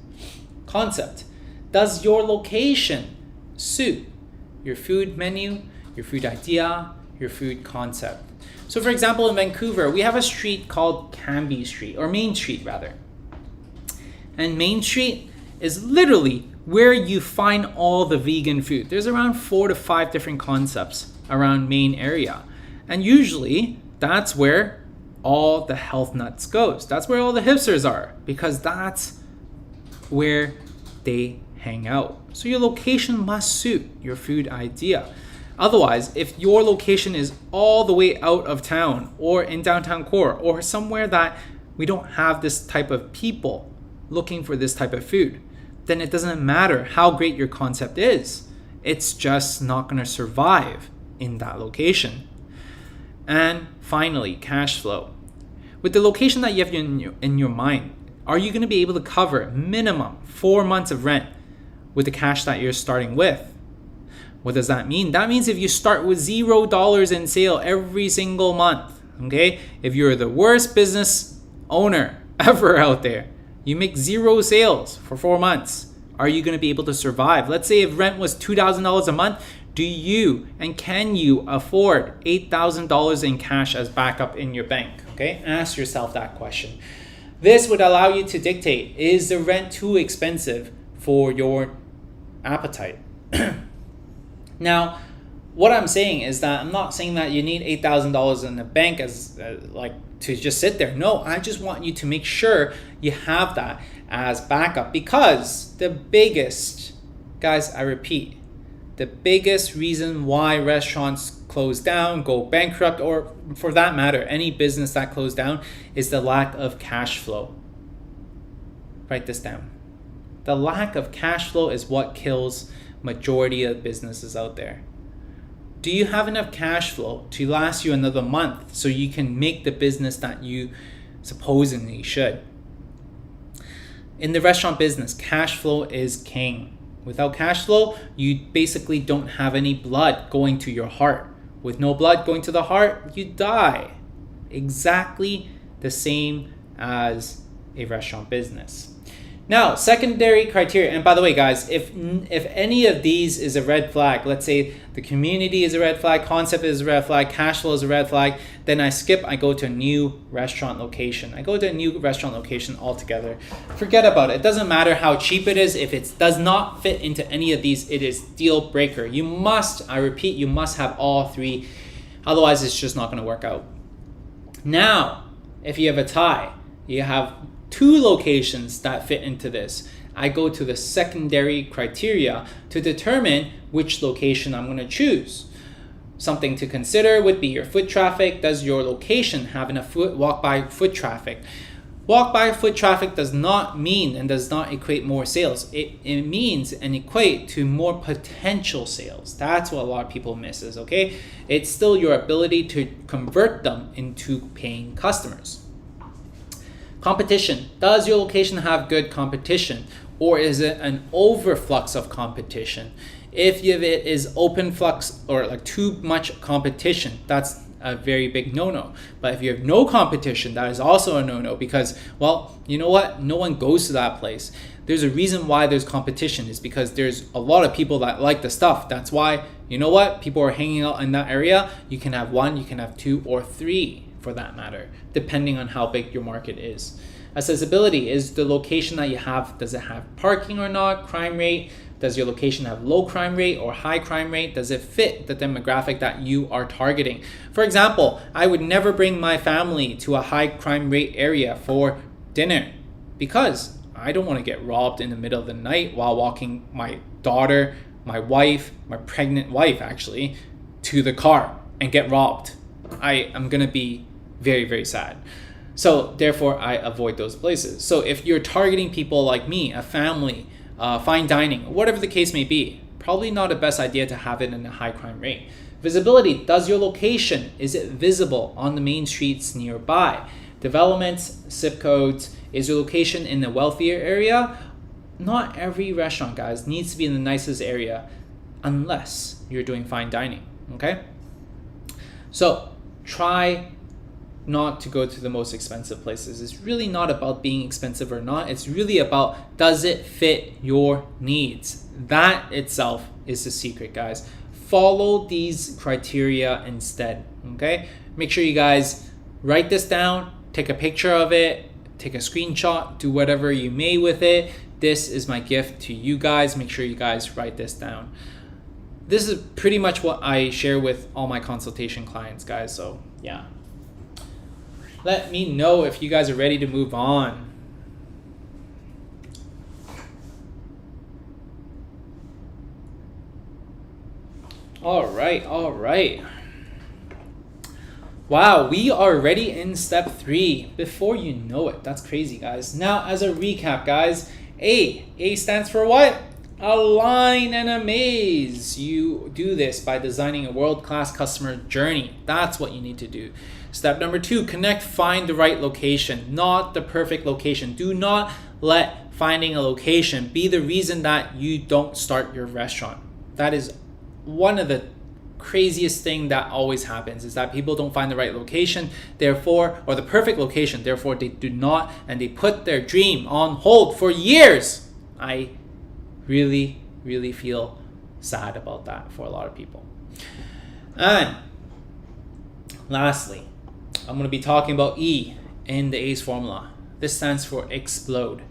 Concept. Does your location suit your food menu, your food idea, your food concept? So for example, in Vancouver, we have a street called Cambie Street, or Main Street rather. And Main Street is literally where you find all the vegan food. There's around 4 to 5 different concepts around Main area. And usually that's where all the health nuts goes. That's where all the hipsters are, because that's where they hang out. So your location must suit your food idea. Otherwise, if your location is all the way out of town or in downtown core or somewhere that we don't have this type of people looking for this type of food, then it doesn't matter how great your concept is. It's just not going to survive in that location. And finally, cash flow. With the location that you have in your mind, are you going to be able to cover minimum 4 months of rent with the cash that you're starting with? What does that mean? That means if you start with $0 in sale every single month, okay? If you're the worst business owner ever out there, you make 0 sales for 4 months, are you going to be able to survive? Let's say if rent was $2,000 a month, do you and can you afford $8,000 in cash as backup in your bank? Okay, ask yourself that question. This would allow you to dictate, is the rent too expensive for your appetite? Now, what I'm saying is that I'm not saying that you need $8,000 in the bank as like to just sit there. No, I just want you to make sure you have that as backup, because the biggest, guys, I repeat, the biggest reason why restaurants close down, go bankrupt, or for that matter, any business that closed down, is the lack of cash flow. Write this down. The lack of cash flow is what kills majority of businesses out there. Do you have enough cash flow to last you another month so you can make the business that you supposedly should? In the restaurant business, cash flow is king. Without cash flow, you basically don't have any blood going to your heart. With no blood going to the heart, you die. Exactly the same as a restaurant business. Now, secondary criteria, and by the way, guys, if any of these is a red flag, let's say the community is a red flag, concept is a red flag, cash flow is a red flag, then I go to a new restaurant location. I go to a new restaurant location altogether. Forget about it. It doesn't matter how cheap it is. If it does not fit into any of these, it is deal breaker. You must, I repeat, you must have all 3. Otherwise, it's just not going to work out. Now, if you have a tie, you have 2 locations that fit into this. I go to the secondary criteria to determine which location I'm going to choose. Something to consider would be your foot traffic. Does your location have enough walk-by foot traffic? Walk-by foot traffic does not mean and does not equate more sales. It means and equate to more potential sales. That's what a lot of people misses, okay? It's still your ability to convert them into paying customers. Competition. Does your location have good competition, or is it an overflux of competition? If it is open flux or like too much competition, that's a very big no-no. But if you have no competition, that is also a no-no, because, well, you know what? No one goes to that place. There's a reason why there's competition, is because there's a lot of people that like the stuff. That's why, you know what? People are hanging out in that area. You can have 1, you can have 2 or 3 for that matter, depending on how big your market is. Accessibility is the location that you have. Does it have parking or not? Crime rate. Does your location have low crime rate or high crime rate? Does it fit the demographic that you are targeting? For example, I would never bring my family to a high crime rate area for dinner because I don't want to get robbed in the middle of the night while walking my daughter, my wife, my pregnant wife actually, to the car and get robbed. I am going to be very, very sad. So therefore, I avoid those places. So if you're targeting people like me, a family, fine dining, whatever the case may be, probably not the best idea to have it in a high crime rate. Visibility, does your location, is it visible on the main streets nearby? Developments, zip codes, is your location in a wealthier area? Not every restaurant, guys, needs to be in the nicest area unless you're doing fine dining, okay? So try not to go to the most expensive places. It's really not about being expensive or not. It's really about, does it fit your needs? That itself is the secret, guys. Follow these criteria instead, okay? Make sure you guys write this down, take a picture of it, take a screenshot, do whatever you may with it. This is my gift to you guys. Make sure you guys write this down. This is pretty much what I share with all my consultation clients, guys. So yeah. Let me know if you guys are ready to move on. All right. Wow, we are already in step 3 before you know it. That's crazy, guys. Now, as a recap, guys, A stands for what? Align and amaze. You do this by designing a world-class customer journey. That's what you need to do. Step number 2, connect, find the right location, not the perfect location. Do not let finding a location be the reason that you don't start your restaurant. That is one of the craziest thing that always happens, is that people don't find the right location, therefore, or the perfect location, therefore they do not, and they put their dream on hold for years. I really, really feel sad about that for a lot of people. And lastly, I'm going to be talking about E in the ACE formula. This stands for explode.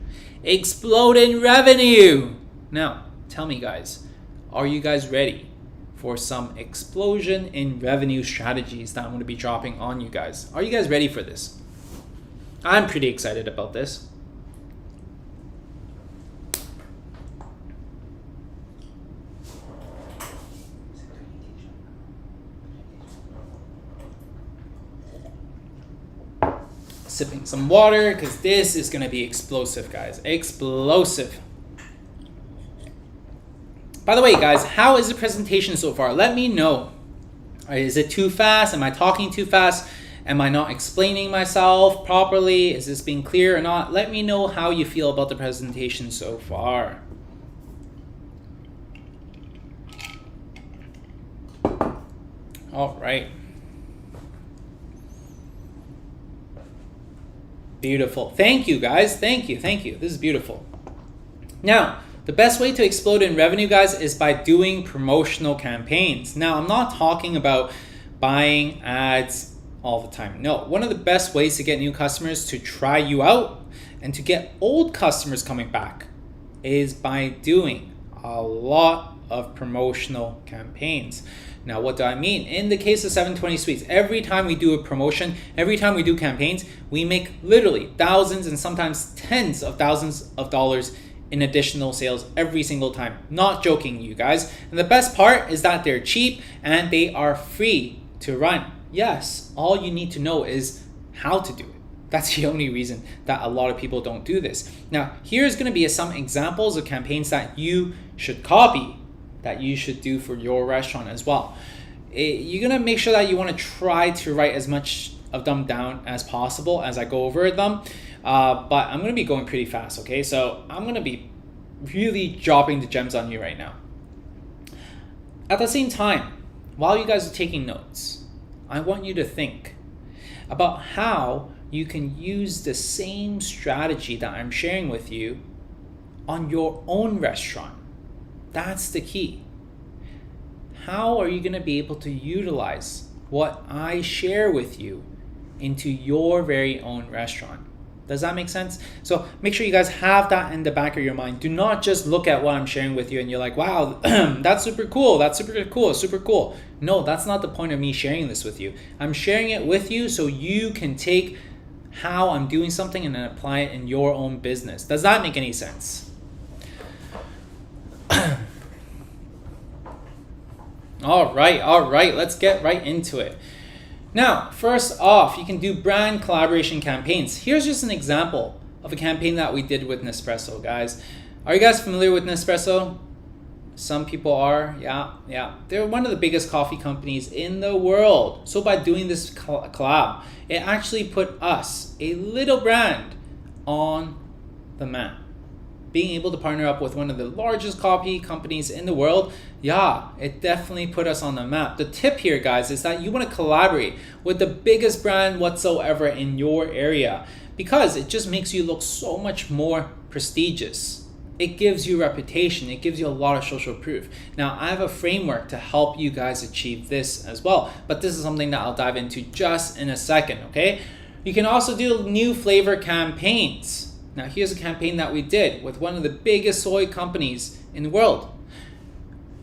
Explode in revenue. Now, tell me, guys, are you guys ready for some explosion in revenue strategies that I'm going to be dropping on you guys? Are you guys ready for this? I'm pretty excited about this. Sipping some water because this is going to be explosive, guys. Explosive. By the way, guys, how is the presentation so far? Let me know. Is it too fast? Am I talking too fast? Am I not explaining myself properly? Is this being clear or not? Let me know how you feel about the presentation so far. All right. Beautiful. Thank you, guys. Thank you. This is beautiful. Now, the best way to explode in revenue, guys, is by doing promotional campaigns. Now, I'm not talking about buying ads all the time. No, one of the best ways to get new customers to try you out and to get old customers coming back is by doing a lot of promotional campaigns. Now, what do I mean? In the case of 720 Sweets, every time we do a promotion, every time we do campaigns, we make literally thousands and sometimes tens of thousands of dollars in additional sales every single time. Not joking, you guys. And the best part is that they're cheap and they are free to run. Yes, all you need to know is how to do it. That's the only reason that a lot of people don't do this. Now, here's going to be some examples of campaigns that you should copy, that you should do for your restaurant as well. You're going to make sure that you want to try to write as much of them down as possible as I go over them. But I'm going to be going pretty fast, okay? So I'm going to be really dropping the gems on you right now. At the same time, while you guys are taking notes, I want you to think about how you can use the same strategy that I'm sharing with you on your own restaurant. That's the key. How are you going to be able to utilize what I share with you into your very own restaurant. Does that make sense? So make sure you guys have that in the back of your mind. Do not just look at what I'm sharing with you and you're like, wow, that's super cool. That's super cool. Super cool. No, that's not the point of me sharing this with you. I'm sharing it with you so you can take how I'm doing something and then apply it in your own business. Does that make any sense? All right. Let's get right into it. Now, first off, you can do brand collaboration campaigns. Here's just an example of a campaign that we did with Nespresso, guys. Are you guys familiar with Nespresso? Some people are, yeah. They're one of the biggest coffee companies in the world. So by doing this collab, it actually put us, a little brand, on the map. Being able to partner up with one of the largest coffee companies in the world, it definitely put us on the map. The tip here, guys, is that you want to collaborate with the biggest brand whatsoever in your area because it just makes you look so much more prestigious. It gives you reputation. It gives you a lot of social proof. Now, I have a framework to help you guys achieve this as well, but this is something that I'll dive into just in a second, okay? You can also do new flavor campaigns. Now, here's a campaign that we did with one of the biggest soy companies in the world.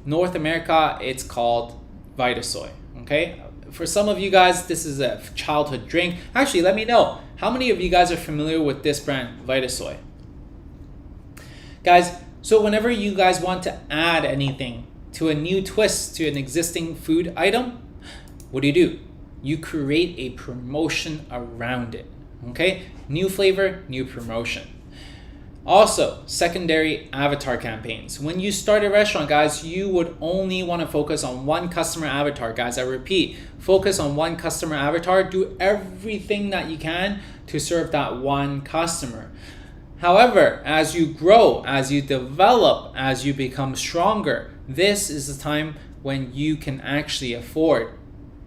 North America, it's called Vitasoy, okay? For some of you guys, this is a childhood drink. Actually, let me know, how many of you guys are familiar with this brand, Vitasoy? Guys, so whenever you guys want to add anything to a new twist to an existing food item, what do? You create a promotion around it, okay? New flavor, new promotion. Also, secondary avatar campaigns. When you start a restaurant, guys, you would only want to focus on one customer avatar. Guys, I repeat, focus on one customer avatar. Do everything that you can to serve that one customer. However, as you grow, as you develop, as you become stronger, this is the time when you can actually afford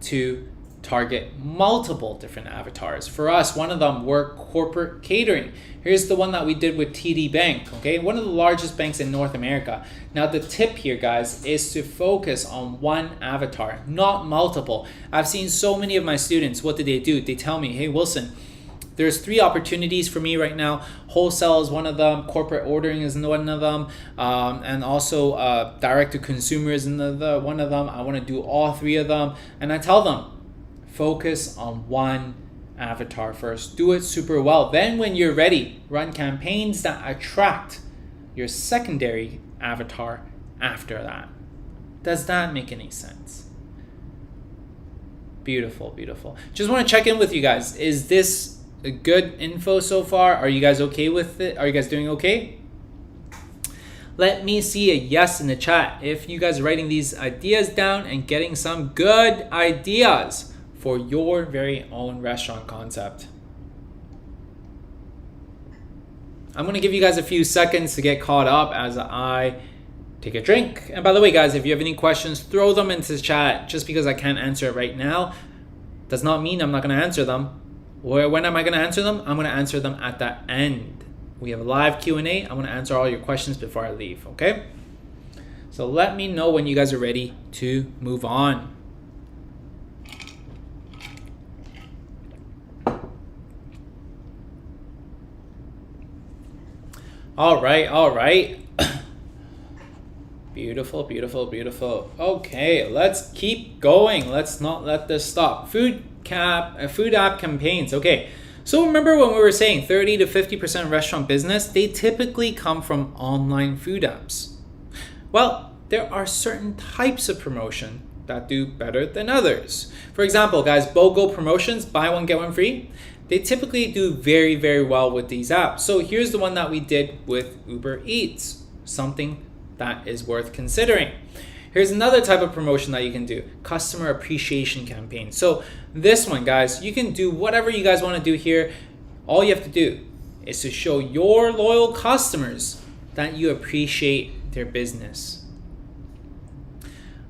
to target multiple different avatars. For us, one of them were corporate catering. Here's the one that we did with TD Bank, okay? One of the largest banks in North America. Now, the tip here, guys, is to focus on one avatar, not multiple. I've seen so many of my students, what do? They tell me, hey, Wilson, there's 3 opportunities for me right now. Wholesale is one of them, corporate ordering is one of them, and also direct to consumer is another one of them. I want to do all 3 of them. And I tell them, focus on one avatar first. Do it super well. Then when you're ready, run campaigns that attract your secondary avatar after that. Does that make any sense? Beautiful. Just want to check in with you guys. Is this a good info so far? Are you guys okay with it? Are you guys doing okay? Let me see a yes in the chat if you guys are writing these ideas down and getting some good ideas for your very own restaurant concept. I'm gonna give you guys a few seconds to get caught up as I take a drink. And by the way, guys, if you have any questions, throw them into the chat. Just because I can't answer it right now does not mean I'm not gonna answer them. When am I gonna answer them? I'm gonna answer them at the end. We have a live Q&A. I'm gonna answer all your questions before I leave, okay? So let me know when you guys are ready to move on. All right. Beautiful. Okay, let's keep going. Let's not let this stop. Food app campaigns. Okay, so remember when we were saying 30 to 50% restaurant business, they typically come from online food apps. Well, there are certain types of promotion that do better than others. For example, guys, BOGO promotions, buy one, get one free. They typically do very, very well with these apps. So here's the one that we did with Uber Eats, something that is worth considering. Here's another type of promotion that you can do, customer appreciation campaign. So this one, guys, you can do whatever you guys want to do here. All you have to do is to show your loyal customers that you appreciate their business.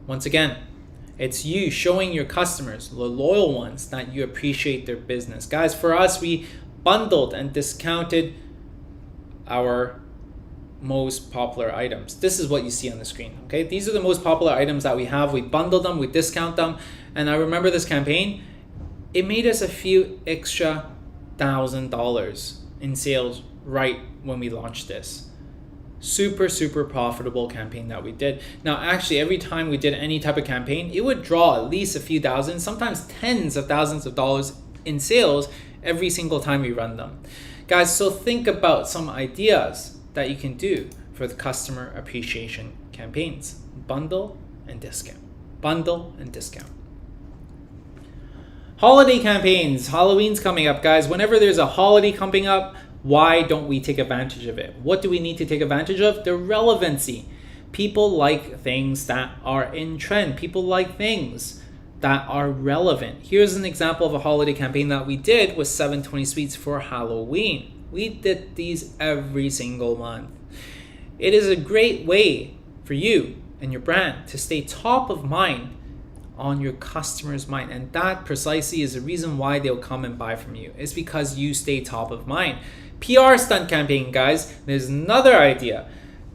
Once again, it's you showing your customers, the loyal ones, that you appreciate their business. Guys, for us, we bundled and discounted our most popular items. This is what you see on the screen, okay? These are the most popular items that we have. We bundle them, we discount them. And I remember this campaign, it made us a few extra $1,000 in sales right when we launched this. Super profitable campaign that we did. Now, actually, every time we did any type of campaign, it would draw at least a few thousand, sometimes tens of thousands of dollars in sales every single time we run them. Guys, so think about some ideas that you can do for the customer appreciation campaigns. Bundle and discount. Bundle and discount. Holiday campaigns. Halloween's coming up, guys. Whenever there's a holiday coming up, why don't we take advantage of it? What do we need to take advantage of? The relevancy. People like things that are in trend. People like things that are relevant. Here's an example of a holiday campaign that we did with 720 Sweets for Halloween. We did these every single month. It is a great way for you and your brand to stay top of mind on your customer's mind. And that precisely is the reason why they'll come and buy from you. It's because you stay top of mind. PR stunt campaign, guys. There's another idea.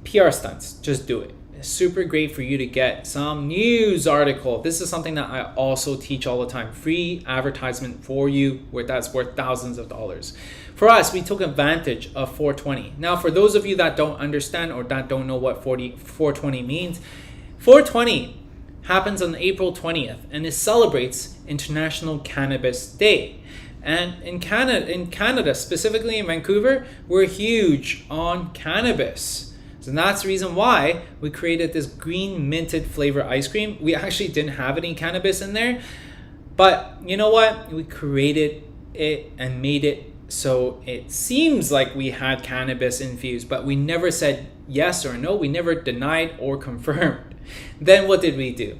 PR stunts, just do it. It's super great for you to get some news article. This is something that I also teach all the time. Free advertisement for you that's worth thousands of dollars. For us, we took advantage of 420. Now, for those of you that don't understand or that don't know what 420 means, 420 happens on April 20th and it celebrates International Cannabis Day. And in Canada, specifically in Vancouver, we're huge on cannabis. So that's the reason why we created this green minted flavor ice cream. We actually didn't have any cannabis in there, but you know what? We created it and made it so it seems like we had cannabis infused, but we never said yes or no. We never denied or confirmed. Then what did we do?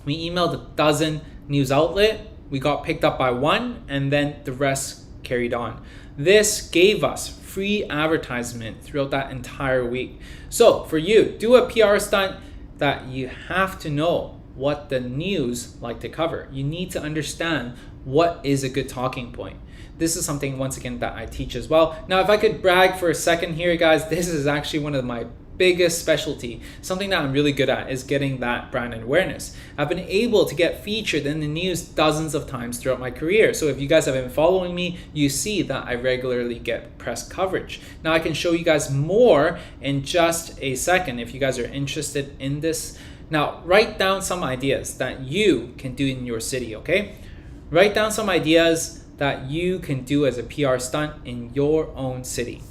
We emailed a dozen news outlets. We got picked up by one, and then the rest carried on. This gave us free advertisement throughout that entire week. So for you, do a PR stunt that you have to know what the news like to cover. You need to understand what is a good talking point. This is something, once again, that I teach as well. Now, if I could brag for a second here, guys, this is actually one of my biggest specialty. Something that I'm really good at is getting that brand awareness. I've been able to get featured in the news dozens of times throughout my career. So if you guys have been following me, you see that I regularly get press coverage. Now I can show you guys more in just a second if you guys are interested in this. Now write down some ideas that you can do in your city, okay? Write down some ideas that you can do as a PR stunt in your own city.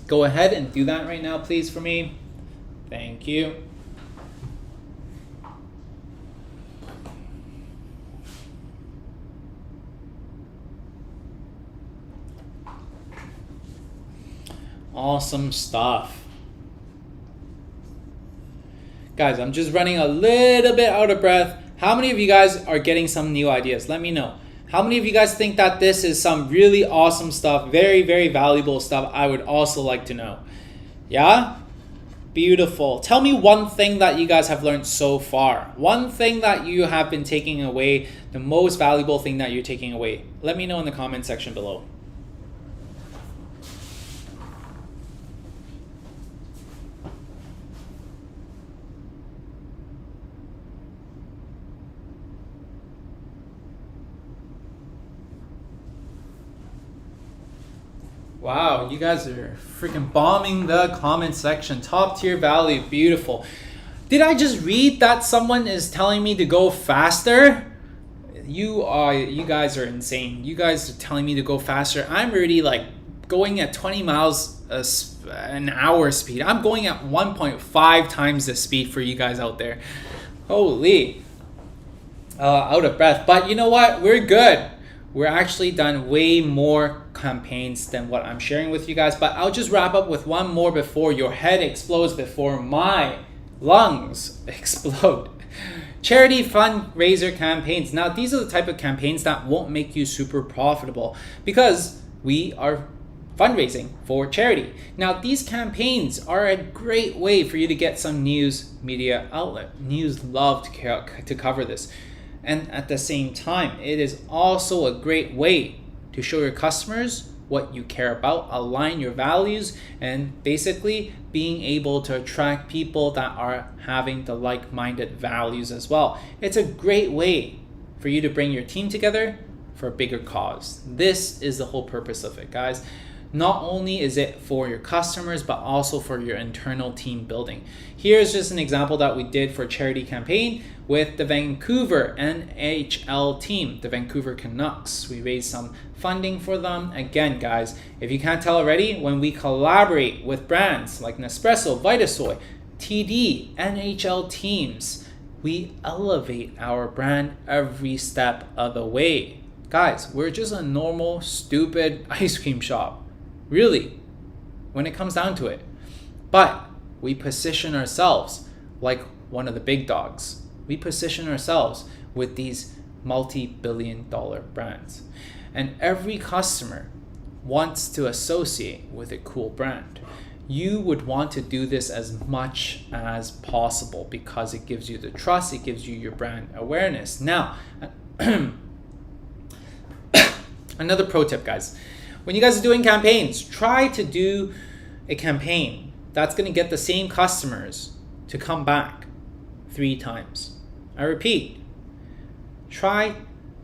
Go ahead and do that right now, please, for me. Thank you. Awesome stuff. Guys, I'm just running a little bit out of breath. How many of you guys are getting some new ideas? Let me know. How many of you guys think that this is some really awesome stuff, very, very valuable stuff? I would also like to know. Yeah? Beautiful. Tell me one thing that you guys have learned so far. One thing that you have been taking away, the most valuable thing that you're taking away. Let me know in the comment section below. Wow, you guys are freaking bombing the comment section. Top tier value, beautiful. Did I just read that someone is telling me to go faster? You guys are insane. You guys are telling me to go faster. I'm already like going at 20 miles an hour speed. I'm going at 1.5 times the speed for you guys out there. Holy. Out of breath. But you know what? We're good. We're actually done way more campaigns than what I'm sharing with you guys, but I'll just wrap up with one more before your head explodes, before my lungs explode. Charity fundraiser campaigns. Now, these are the type of campaigns that won't make you super profitable because we are fundraising for charity. Now, these campaigns are a great way for you to get some news media outlet. News love to cover this. And at the same time, it is also a great way to show your customers what you care about, align your values, and basically being able to attract people that are having the like-minded values as well. It's a great way for you to bring your team together for a bigger cause. This is the whole purpose of it, guys. Not only is it for your customers, but also for your internal team building. Here's just an example that we did for a charity campaign with the Vancouver NHL team, the Vancouver Canucks. We raised some funding for them. Again, guys, if you can't tell already, when we collaborate with brands like Nespresso, Vitasoy, TD, NHL teams, we elevate our brand every step of the way. Guys, we're just a normal, stupid ice cream shop. Really, when it comes down to it. But we position ourselves like one of the big dogs. We position ourselves with these multi-billion-dollar brands. And every customer wants to associate with a cool brand. You would want to do this as much as possible because it gives you the trust, it gives you your brand awareness. Now, another pro tip, guys. When you guys are doing campaigns, try to do a campaign that's going to get the same customers to come back 3 times. I repeat, try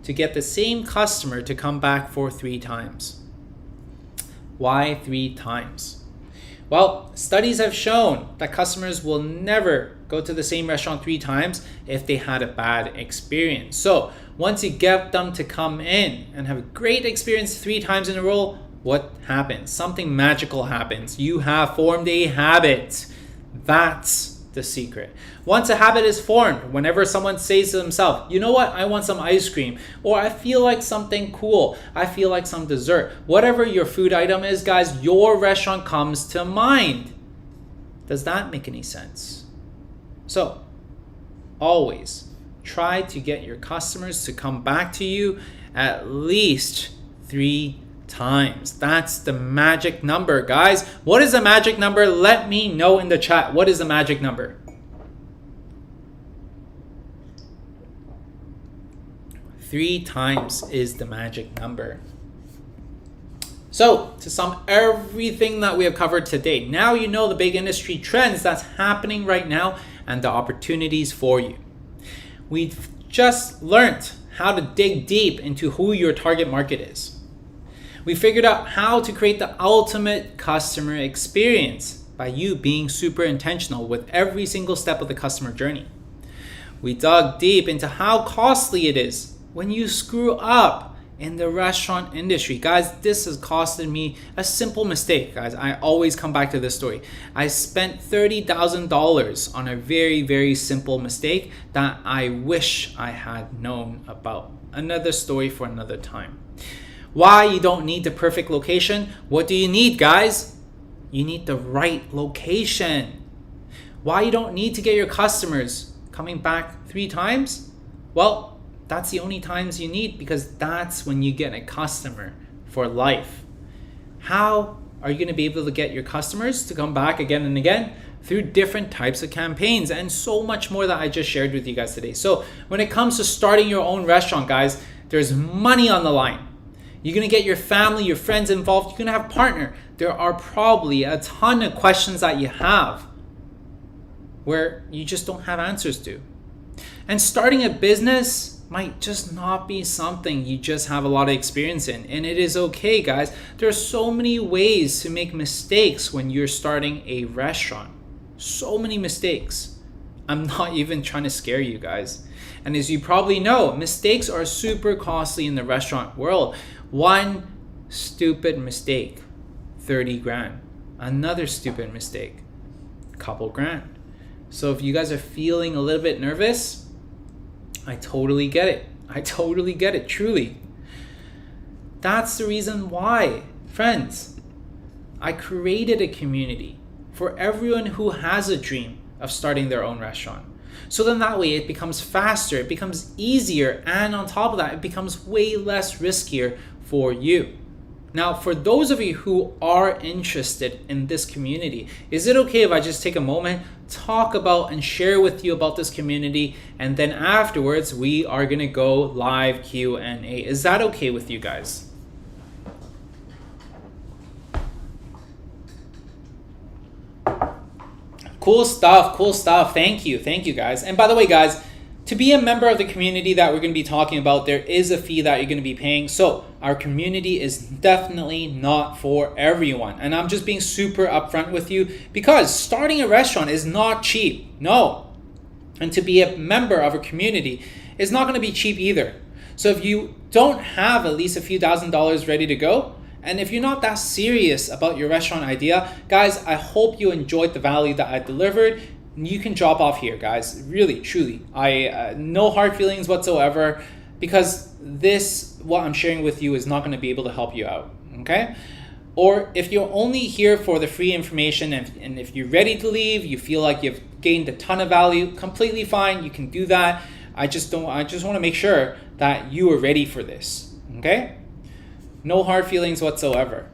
to get the same customer to come back for 3 times. Why 3 times? Well, studies have shown that customers will never go to the same restaurant 3 times if they had a bad experience. So once you get them to come in and have a great experience 3 times in a row, what happens? Something magical happens. You have formed a habit. That's the secret. Once a habit is formed, whenever someone says to themselves, you know what, I want some ice cream, or I feel like something cool, I feel like some dessert, whatever your food item is, guys, your restaurant comes to mind. Does that make any sense? So, always try to get your customers to come back to you at least 3 times. That's the magic number, guys. What is the magic number? Let me know in the chat. What is the magic number? 3 times is the magic number. So, to sum everything that we have covered today, now you know the big industry trends that's happening right now and the opportunities for you. We've just learned how to dig deep into who your target market is. We figured out how to create the ultimate customer experience by you being super intentional with every single step of the customer journey. We dug deep into how costly it is when you screw up in the restaurant industry. Guys, this has costed me a simple mistake, guys. I always come back to this story. I spent $30,000 on a very, very simple mistake that I wish I had known about. Another story for another time. Why you don't need the perfect location? What do you need, guys? You need the right location. Why you don't need to get your customers coming back 3 times? Well, that's the only times you need, because that's when you get a customer for life. How are you going to be able to get your customers to come back again and again? Through different types of campaigns and so much more that I just shared with you guys today. So when it comes to starting your own restaurant, guys, there's money on the line. You're going to get your family, your friends involved. You're going to have a partner. There are probably a ton of questions that you have where you just don't have answers to. And starting a business might just not be something you just have a lot of experience in. And it is okay, guys. There are so many ways to make mistakes when you're starting a restaurant. So many mistakes. I'm not even trying to scare you guys. And as you probably know, mistakes are super costly in the restaurant world. One stupid mistake, 30 grand. Another stupid mistake, couple grand. So if you guys are feeling a little bit nervous, I totally get it. I totally get it, truly. That's the reason why, friends, I created a community for everyone who has a dream of starting their own restaurant. So then that way it becomes faster, it becomes easier, and on top of that, it becomes way less riskier for you. Now, for those of you who are interested in this community, is it okay if I just take a moment, talk about and share with you about this community, and then afterwards we are gonna go live Q&A. Is that okay with you guys? Cool stuff, cool stuff. Thank you guys. And by the way, guys, To be a member of the community that we're going to be talking about, there is a fee that you're going to be paying. So our community is definitely not for everyone. And I'm just being super upfront with you because starting a restaurant is not cheap. No. And to be a member of a community is not going to be cheap either. So if you don't have at least a few $1,000s ready to go, and if you're not that serious about your restaurant idea, guys, I hope you enjoyed the value that I delivered. You can drop off here, guys. Really, truly. No hard feelings whatsoever, because what I'm sharing with you is not going to be able to help you out, okay? Or if you're only here for the free information and if you're ready to leave, you feel like you've gained a ton of value, completely fine. You can do that. I just want to make sure that you are ready for this, okay? No hard feelings whatsoever.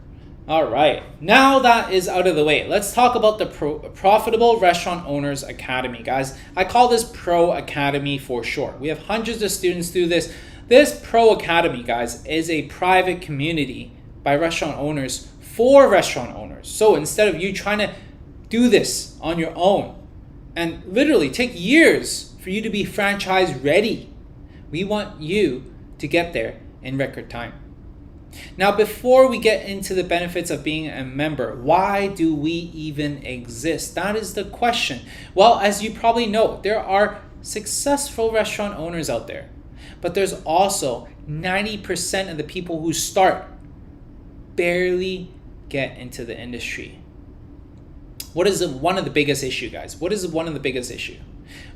All right, now that is out of the way, let's talk about the Profitable Restaurant Owners Academy, guys. I call this Pro Academy for short. We have hundreds of students do this. This Pro Academy, guys, is a private community by restaurant owners for restaurant owners. So instead of you trying to do this on your own and literally take years for you to be franchise ready, we want you to get there in record time. Now, before we get into the benefits of being a member, why do we even exist? That is the question. Well, as you probably know, there are successful restaurant owners out there, but there's also 90% of the people who start barely get into the industry. What is one of the biggest issues, guys? What is one of the biggest issues?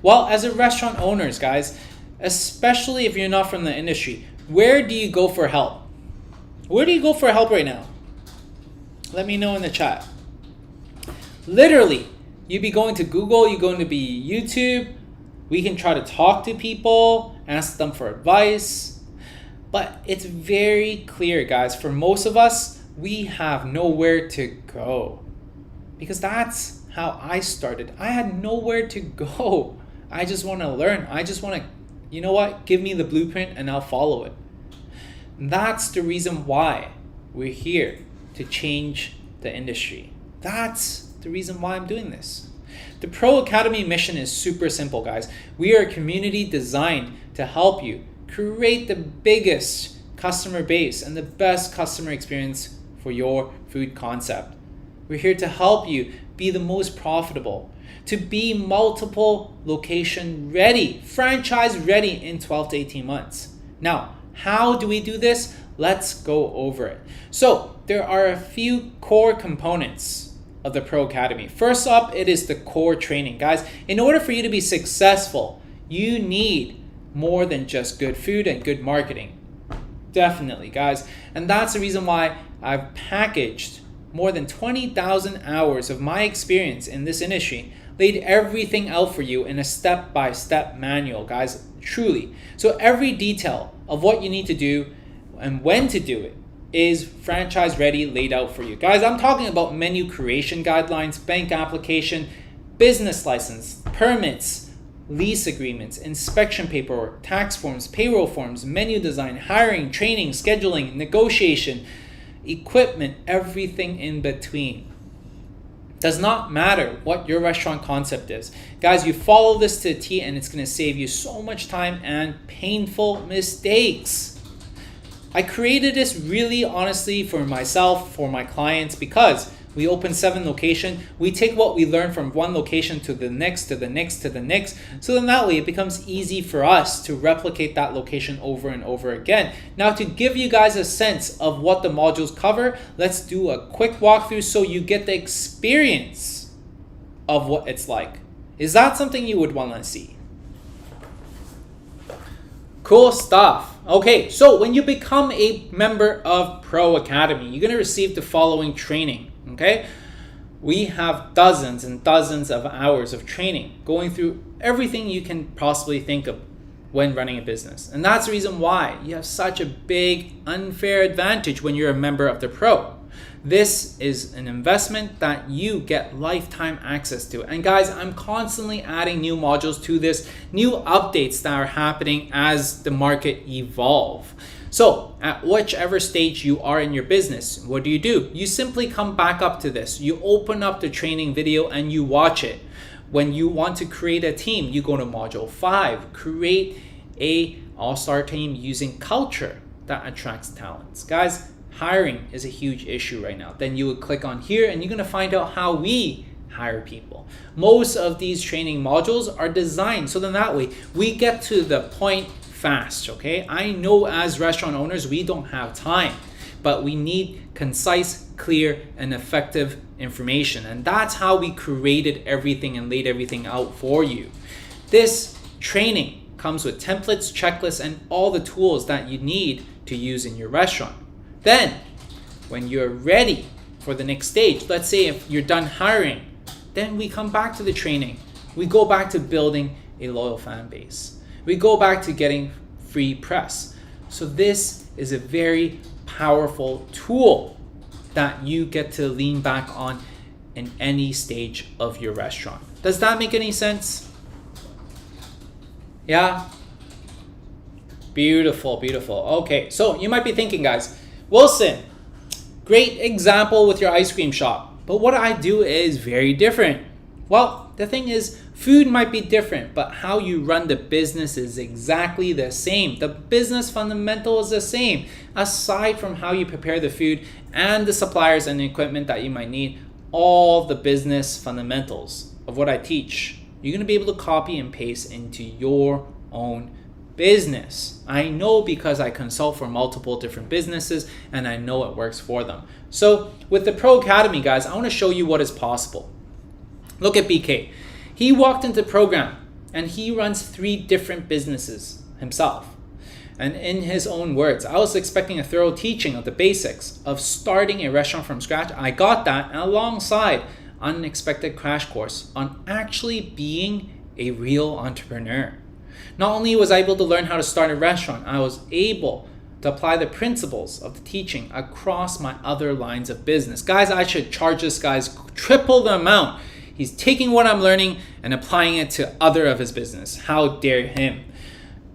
Well, as a restaurant owners, guys, especially if you're not from the industry, where do you go for help? Where do you go for help right now? Let me know in the chat. Literally, you'd be going to Google, you're going to be YouTube. We can try to talk to people, ask them for advice. But it's very clear, guys, for most of us, we have nowhere to go. Because that's how I started. I had nowhere to go. I just want to learn. I just want to, you know what? Give me the blueprint and I'll follow it. That's the reason why we're here, to change the industry. That's the reason why I'm doing this. The Pro Academy mission is super simple, guys. We are a community designed to help you create the biggest customer base and the best customer experience for your food concept. We're here to help you be the most profitable, to be multiple location ready, franchise ready in 12 to 18 months. Now, how do we do this? Let's go over it. So there are a few core components of the Pro Academy. First up, it is the core training. Guys, in order for you to be successful, you need more than just good food and good marketing. Definitely, guys. And that's the reason why I've packaged more than 20,000 hours of my experience in this industry, laid everything out for you in a step-by-step manual, guys, truly. So every detail of what you need to do and when to do it is franchise ready, laid out for you. Guys, I'm talking about menu creation guidelines, bank application, business license, permits, lease agreements, inspection paperwork, tax forms, payroll forms, menu design, hiring, training, scheduling, negotiation, equipment, everything in between. Does not matter what your restaurant concept is. Guys, you follow this to a T and it's going to save you so much time and painful mistakes. I created this really honestly for myself, for my clients, because we open 7 locations. We take what we learn from one location to the next, to the next, to the next. So then that way it becomes easy for us to replicate that location over and over again. Now, to give you guys a sense of what the modules cover, let's do a quick walkthrough so you get the experience of what it's like. Is that something you would want to see? Cool stuff. Okay, so when you become a member of Pro Academy, you're going to receive the following training. Okay, we have dozens and dozens of hours of training going through everything you can possibly think of when running a business. And that's the reason why you have such a big unfair advantage when you're a member of the Pro. This is an investment that you get lifetime access to. And guys, I'm constantly adding new modules to this, new updates that are happening as the market evolve. So at whichever stage you are in your business, what do? You simply come back up to this. You open up the training video and you watch it. When you want to create a team, you go to module 5, create a all-star team using culture that attracts talents. Guys, hiring is a huge issue right now. Then you would click on here and you're going to find out how we hire people. Most of these training modules are designed so then that way we get to the point fast, okay? I know as restaurant owners, we don't have time, but we need concise, clear, and effective information. And that's how we created everything and laid everything out for you. This training comes with templates, checklists, and all the tools that you need to use in your restaurant. Then, when you're ready for the next stage, let's say if you're done hiring, then we come back to the training. We go back to building a loyal fan base. We go back to getting free press. So this is a very powerful tool that you get to lean back on in any stage of your restaurant. Does that make any sense? Yeah? Beautiful, beautiful. Okay, so you might be thinking, guys, Wilson, great example with your ice cream shop, but what I do is very different. Well, the thing is, food might be different, but how you run the business is exactly the same. The business fundamental is the same. Aside from how you prepare the food and the suppliers and the equipment that you might need, all the business fundamentals of what I teach, you're going to be able to copy and paste into your own business. I know because I consult for multiple different businesses and I know it works for them. So with the Pro Academy, guys, I want to show you what is possible. Look at BK. He walked into the program and he runs 3 different businesses himself. And in his own words, I was expecting a thorough teaching of the basics of starting a restaurant from scratch. I got that, and alongside unexpected crash course on actually being a real entrepreneur. Not only was I able to learn how to start a restaurant, I was able to apply the principles of the teaching across my other lines of business. Guys, I should charge this guy's triple the amount. He's taking what I'm learning and applying it to other of his business. How dare him?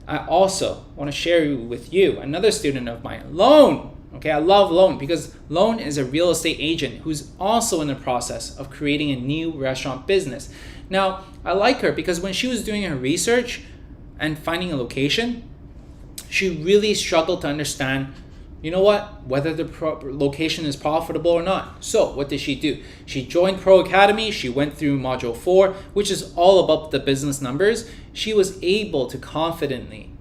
I also want to share with you another student of mine, Lone. Okay, I love Lone because Lone is a real estate agent who's also in the process of creating a new restaurant business. Now, I like her because when she was doing her research and finding a location, she really struggled to understand, you know what, whether the location is profitable or not. So what did she do? She joined Pro Academy. She went through module 4, which is all about the business numbers. She was able to confidently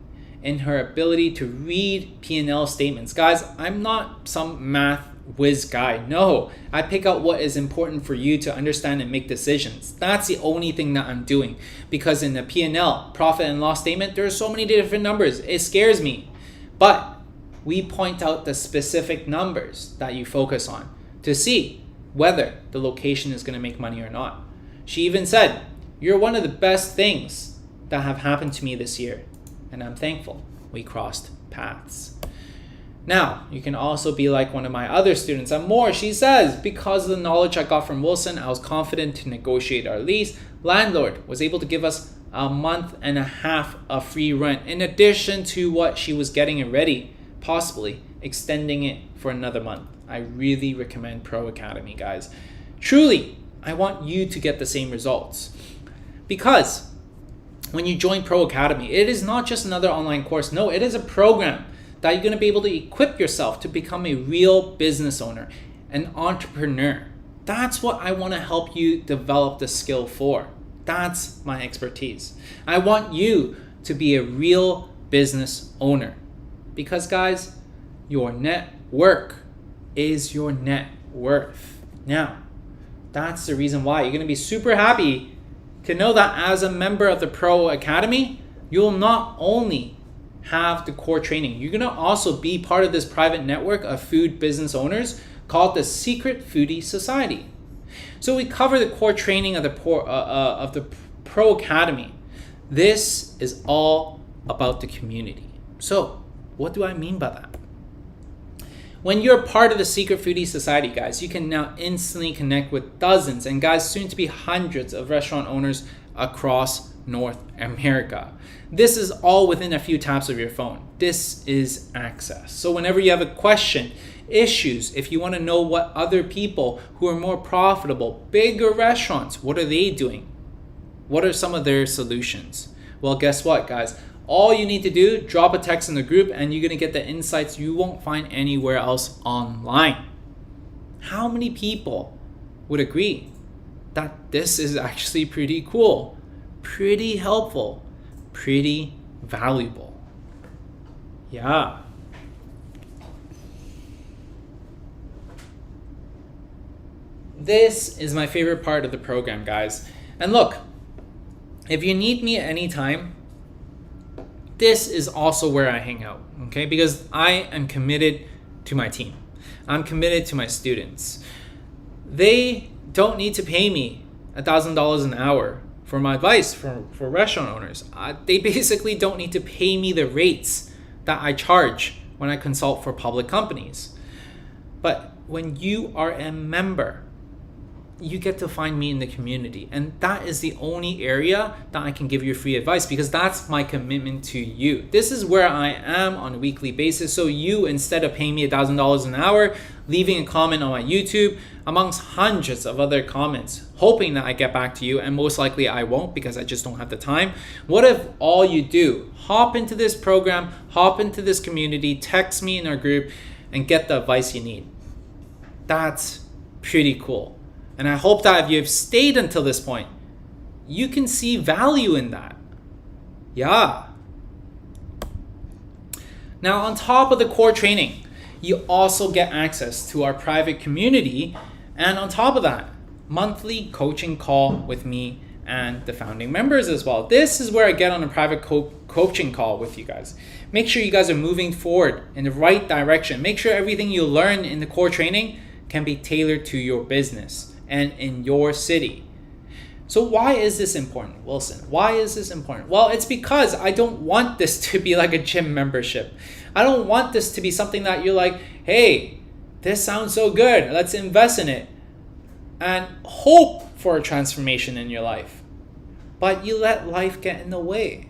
in her ability to read P&L statements. Guys, I'm not some math whiz guy. No, I pick out what is important for you to understand and make decisions. That's the only thing that I'm doing, because in the P&L, profit and loss statement, there are so many different numbers. It scares me. But we point out the specific numbers that you focus on to see whether the location is going to make money or not. She even said, "You're one of the best things that have happened to me this year." And I'm thankful we crossed paths. Now, you can also be like one of my other students, Amor. She says, "Because of the knowledge I got from Wilson, I was confident to negotiate our lease. Landlord was able to give us a month and a half of free rent in addition to what she was getting already, possibly extending it for another month." I really recommend Pro Academy, guys. Truly, I want you to get the same results. Because when you join Pro Academy, it is not just another online course. No, it is a program that you're going to be able to equip yourself to become a real business owner, an entrepreneur. That's what I want to help you develop the skill for. That's my expertise. I want you to be a real business owner. Because guys, your network is your net worth. Now, that's the reason why you're going to be super happy to know that as a member of the Pro Academy, you'll not only have the core training, you're going to also be part of this private network of food business owners called the Secret Foodie Society. So we cover the core training of the Pro Academy. This is all about the community. So what do I mean by that? When you're part of the Secret Foodie Society, guys, you can now instantly connect with dozens and guys, soon to be hundreds of restaurant owners across North America. This is all within a few taps of your phone. This is access. So whenever you have a question, issues, if you want to know what other people who are more profitable, bigger restaurants, what are they doing? What are some of their solutions? Well, guess what, guys? All you need to do, drop a text in the group and you're going to get the insights you won't find anywhere else online. How many people would agree that this is actually pretty cool, pretty helpful, pretty valuable? Yeah. This is my favorite part of the program, guys. And look, if you need me at any time, this is also where I hang out, okay? Because I am committed to my team. I'm committed to my students. They don't need to pay me $1,000 an hour for my advice for restaurant owners. They basically don't need to pay me the rates that I charge when I consult for public companies. But when you are a member, you get to find me in the community. And that is the only area that I can give you free advice, because that's my commitment to you. This is where I am on a weekly basis. So you, instead of paying me $1,000 an hour, leaving a comment on my YouTube, amongst hundreds of other comments, hoping that I get back to you, and most likely I won't because I just don't have the time. What if all you do, hop into this program, hop into this community, text me in our group, and get the advice you need? That's pretty cool. And I hope that if you've stayed until this point, you can see value in that. Yeah. Now, on top of the core training, you also get access to our private community. And on top of that, monthly coaching call with me and the founding members as well. This is where I get on a private coaching call with you guys. Make sure you guys are moving forward in the right direction. Make sure everything you learn in the core training can be tailored to your business and in your city. So why is this important, Wilson? Why is this important? Well, it's because I don't want this to be like a gym membership. I don't want this to be something that you're like, hey, this sounds so good, let's invest in it, and hope for a transformation in your life. But you let life get in the way.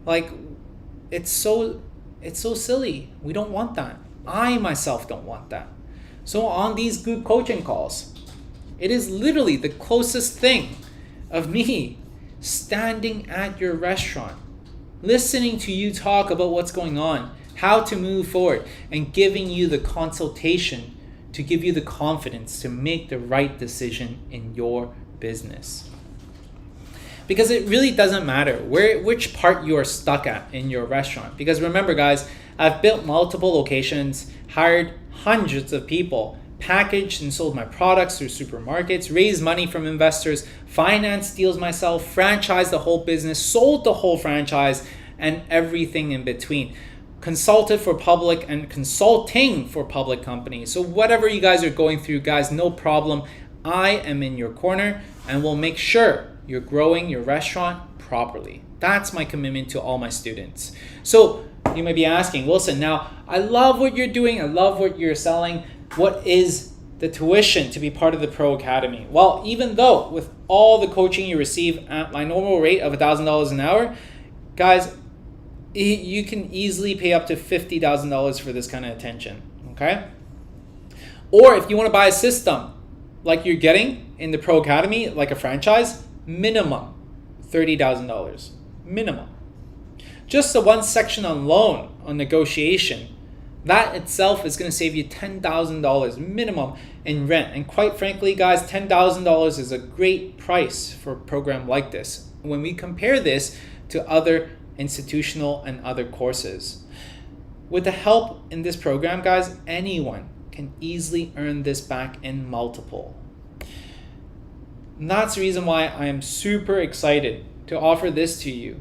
Like, it's so silly. We don't want that. I myself don't want that. So on these group coaching calls, it is literally the closest thing of me standing at your restaurant, listening to you talk about what's going on, how to move forward, and giving you the consultation to give you the confidence to make the right decision in your business. Because it really doesn't matter which part you are stuck at in your restaurant. Because remember, guys, I've built multiple locations, hired hundreds of people, packaged and sold my products through supermarkets, raised money from investors, financed deals myself, franchised the whole business, sold the whole franchise, and everything in between. Consulted for public and consulting for public companies. So whatever you guys are going through, guys, no problem. I am in your corner and will make sure you're growing your restaurant properly. That's my commitment to all my students. So you may be asking, Wilson, now I love what you're doing. I love what you're selling. What is the tuition to be part of the Pro Academy? Well, even though with all the coaching you receive at my normal rate of $1,000 an hour, guys, you can easily pay up to $50,000 for this kind of attention, okay? Or if you want to buy a system like you're getting in the Pro Academy, like a franchise, minimum $30,000, minimum. Just the one section on loan, on negotiation, that itself is going to save you $10,000 minimum in rent. And quite frankly, guys, $10,000 is a great price for a program like this when we compare this to other institutional and other courses. With the help in this program, guys, anyone can easily earn this back in multiple. And that's the reason why I am super excited to offer this to you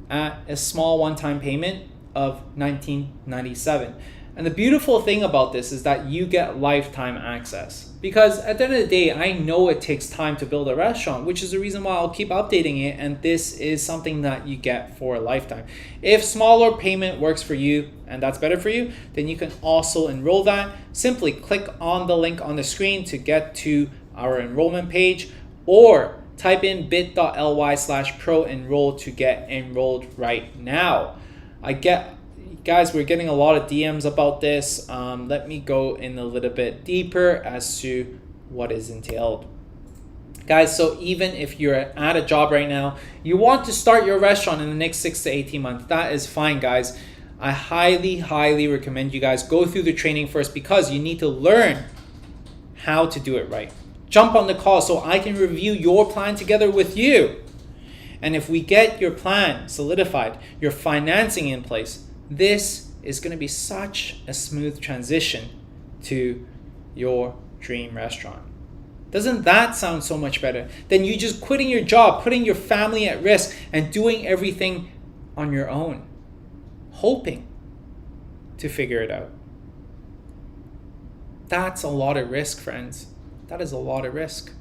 at a small one-time payment of $19.97. And the beautiful thing about this is that you get lifetime access. Because at the end of the day, I know it takes time to build a restaurant, which is the reason why I'll keep updating it. And this is something that you get for a lifetime. If smaller payment works for you and that's better for you, then you can also enroll that. Simply click on the link on the screen to get to our enrollment page, or type in bit.ly/pro enroll to get enrolled right now. Guys, we're getting a lot of DMs about this. Let me go in a little bit deeper as to what is entailed. Guys, so even if you're at a job right now, you want to start your restaurant in the next 6 to 18 months, that is fine, guys. I highly, highly recommend you guys go through the training first because you need to learn how to do it right. Jump on the call so I can review your plan together with you. And if we get your plan solidified, your financing in place, this is going to be such a smooth transition to your dream restaurant. Doesn't that sound so much better than you just quitting your job, putting your family at risk, and doing everything on your own, hoping to figure it out? That's a lot of risk, friends. That is a lot of risk.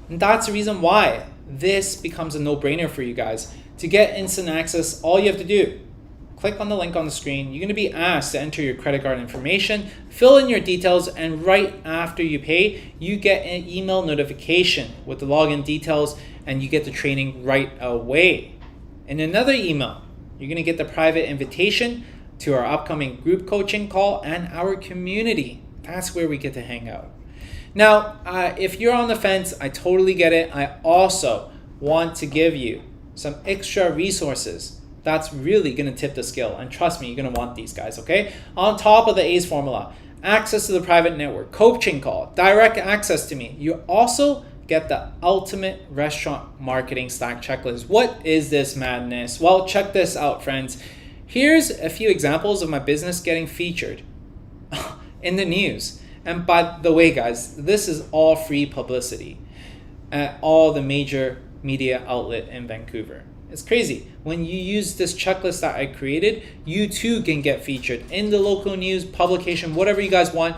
And that's the reason why this becomes a no-brainer for you guys. To get instant access, all you have to do, click on the link on the screen. You're going to be asked to enter your credit card information, fill in your details, and right after you pay, you get an email notification with the login details, and you get the training right away. In another email, you're going to get the private invitation to our upcoming group coaching call and our community. That's where we get to hang out. Now, if you're on the fence, I totally get it. I also want to give you some extra resources that's really going to tip the scale. And trust me, you're going to want these, guys, okay? On top of the ACE formula, access to the private network, coaching call, direct access to me. You also get the ultimate restaurant marketing stack checklist. What is this madness? Well, check this out, friends. Here's a few examples of my business getting featured in the news. And by the way, guys, this is all free publicity at all the major media outlet in Vancouver. It's crazy. When you use this checklist that I created, you too can get featured in the local news, publication, whatever you guys want.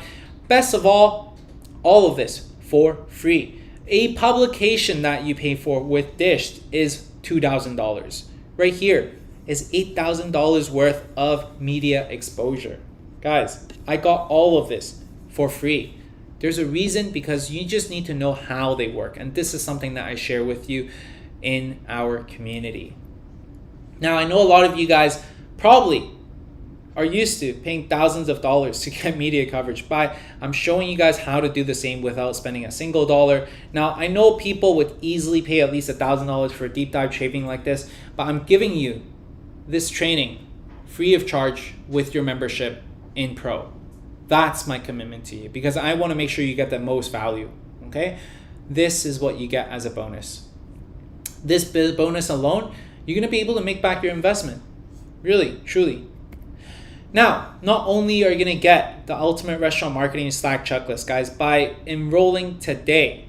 Best of all of this for free. A publication that you pay for with Dish is $2,000. Right here is $8,000 worth of media exposure. Guys, I got all of this for free. There's a reason, because you just need to know how they work. And this is something that I share with you in our community. Now, I know a lot of you guys probably are used to paying thousands of dollars to get media coverage, but I'm showing you guys how to do the same without spending a single dollar. Now, I know people would easily pay at least $1,000 for a deep dive training like this, but I'm giving you this training free of charge with your membership in Pro. That's my commitment to you, because I want to make sure you get the most value, okay? This is what you get as a bonus. This bonus alone, you're going to be able to make back your investment. Really, truly. Now, not only are you going to get the ultimate restaurant marketing stack checklist, guys, by enrolling today,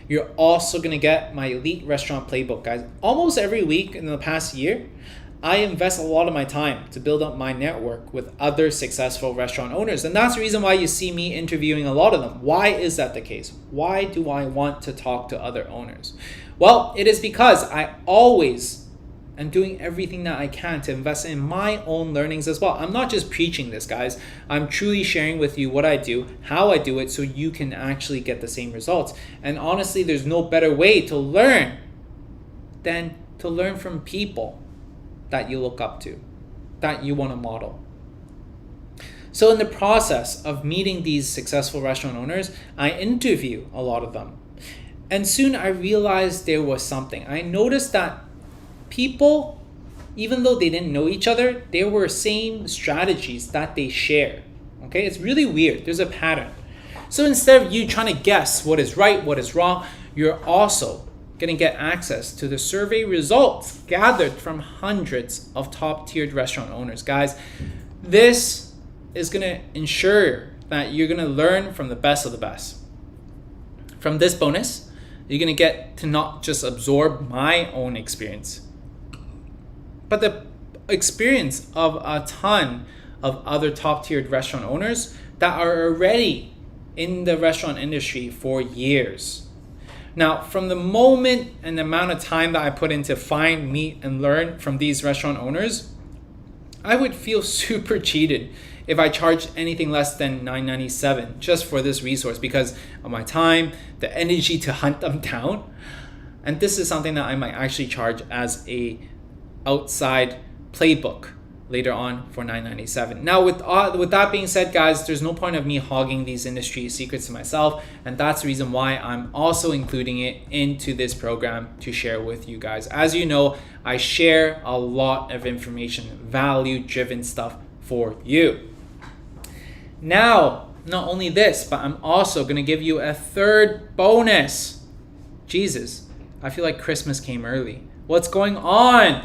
you're also going to get my elite restaurant playbook, guys. Almost every week in the past year, I invest a lot of my time to build up my network with other successful restaurant owners. And that's the reason why you see me interviewing a lot of them. Why is that the case? Why do I want to talk to other owners? Well, it is because I always am doing everything that I can to invest in my own learnings as well. I'm not just preaching this, guys. I'm truly sharing with you what I do, how I do it, so you can actually get the same results. And honestly, there's no better way to learn than to learn from people that you look up to, that you want to model. So in the process of meeting these successful restaurant owners, I interview a lot of them. And soon I realized there was something. I noticed that people, even though they didn't know each other, there were same strategies that they share. Okay, it's really weird. There's a pattern. So instead of you trying to guess what is right, what is wrong, you're also going to get access to the survey results gathered from hundreds of top-tiered restaurant owners. Guys, this is going to ensure that you're going to learn from the best of the best. From this bonus, you're going to get to not just absorb my own experience, but the experience of a ton of other top-tiered restaurant owners that are already in the restaurant industry for years. Now, from the moment and the amount of time that I put in to find, meet, and learn from these restaurant owners, I would feel super cheated if I charged anything less than $9.97 just for this resource, because of my time, the energy to hunt them down. And this is something that I might actually charge as a outside playbook later on for $9.97. Now, with that being said, guys, there's no point of me hogging these industry secrets to myself, and that's the reason why I'm also including it into this program to share with you guys. As you know, I share a lot of information, value-driven stuff for you. Now, not only this, but I'm also going to give you a third bonus. Jesus, I feel like Christmas came early. What's going on?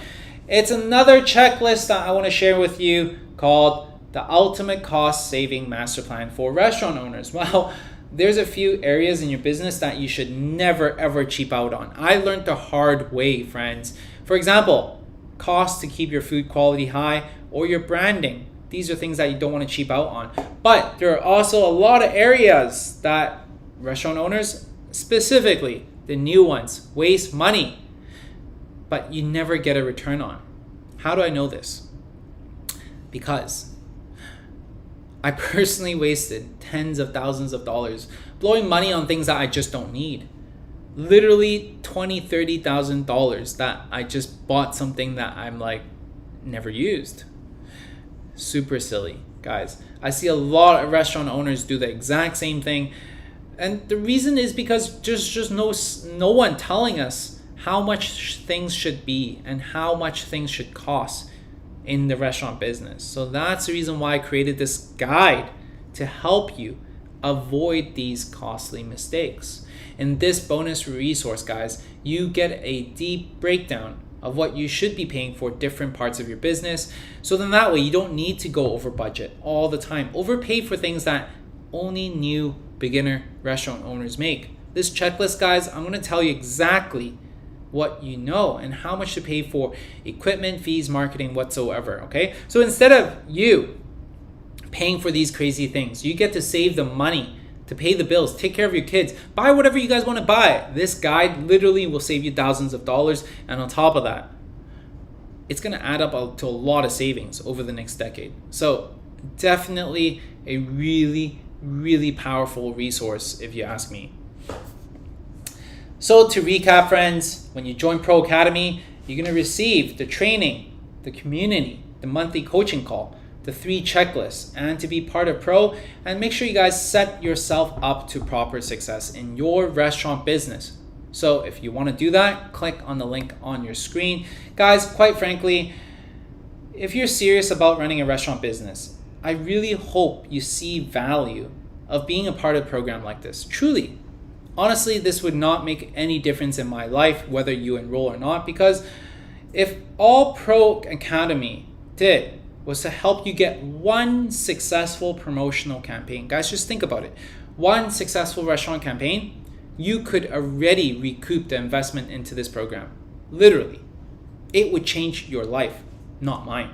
It's another checklist that I want to share with you called the Ultimate Cost Saving Master Plan for Restaurant Owners. Well, there's a few areas in your business that you should never ever cheap out on. I learned the hard way, friends. For example, costs to keep your food quality high or your branding. These are things that you don't want to cheap out on. But there are also a lot of areas that restaurant owners, specifically the new ones, waste money, but you never get a return on. How do I know this? Because I personally wasted tens of thousands of dollars blowing money on things that I just don't need. Literally $20,000, $30,000 that I just bought something that I'm like never used. Super silly, guys. I see a lot of restaurant owners do the exact same thing, and the reason is because there's just no one telling us how much things should be and how much things should cost in the restaurant business. So that's the reason why I created this guide to help you avoid these costly mistakes. In this bonus resource, guys, you get a deep breakdown of what you should be paying for different parts of your business. So then that way you don't need to go over budget all the time, overpay for things that only new beginner restaurant owners make. This checklist, guys, I'm going to tell you exactly what you know and how much to pay for equipment, fees, marketing, whatsoever. Okay, so instead of you paying for these crazy things, you get to save the money to pay the bills, take care of your kids, buy whatever you guys want to buy. This guide literally will save you thousands of dollars, and on top of that, it's going to add up to a lot of savings over the next decade. So definitely a really, really powerful resource if you ask me. So to recap, friends, when you join Pro Academy, you're going to receive the training, the community, the monthly coaching call, the 3 checklists, and to be part of Pro. And make sure you guys set yourself up to proper success in your restaurant business. So if you want to do that, click on the link on your screen. Guys, quite frankly, if you're serious about running a restaurant business, I really hope you see value of being a part of a program like this. Truly. Honestly, this would not make any difference in my life, whether you enroll or not, because if all Pro Academy did was to help you get one successful promotional campaign, guys, just think about it. One successful restaurant campaign, you could already recoup the investment into this program. Literally. It would change your life, not mine.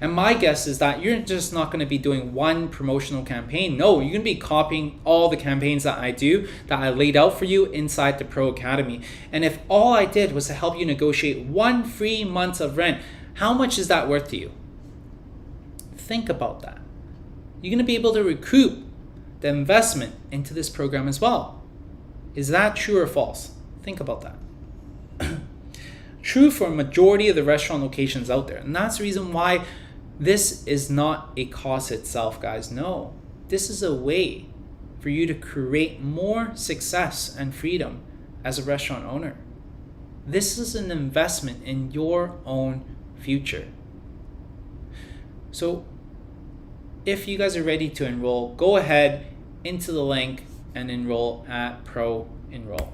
And my guess is that you're just not going to be doing one promotional campaign. No, you're going to be copying all the campaigns that I do, that I laid out for you inside the Pro Academy. And if all I did was to help you negotiate 1 free month of rent, how much is that worth to you? Think about that. You're going to be able to recoup the investment into this program as well. Is that true or false? Think about that. True for a majority of the restaurant locations out there. And that's the reason why this is not a cost itself, guys. No, this is a way for you to create more success and freedom as a restaurant owner. This is an investment in your own future. So if you guys are ready to enroll, go ahead into the link and enroll at Pro Enroll.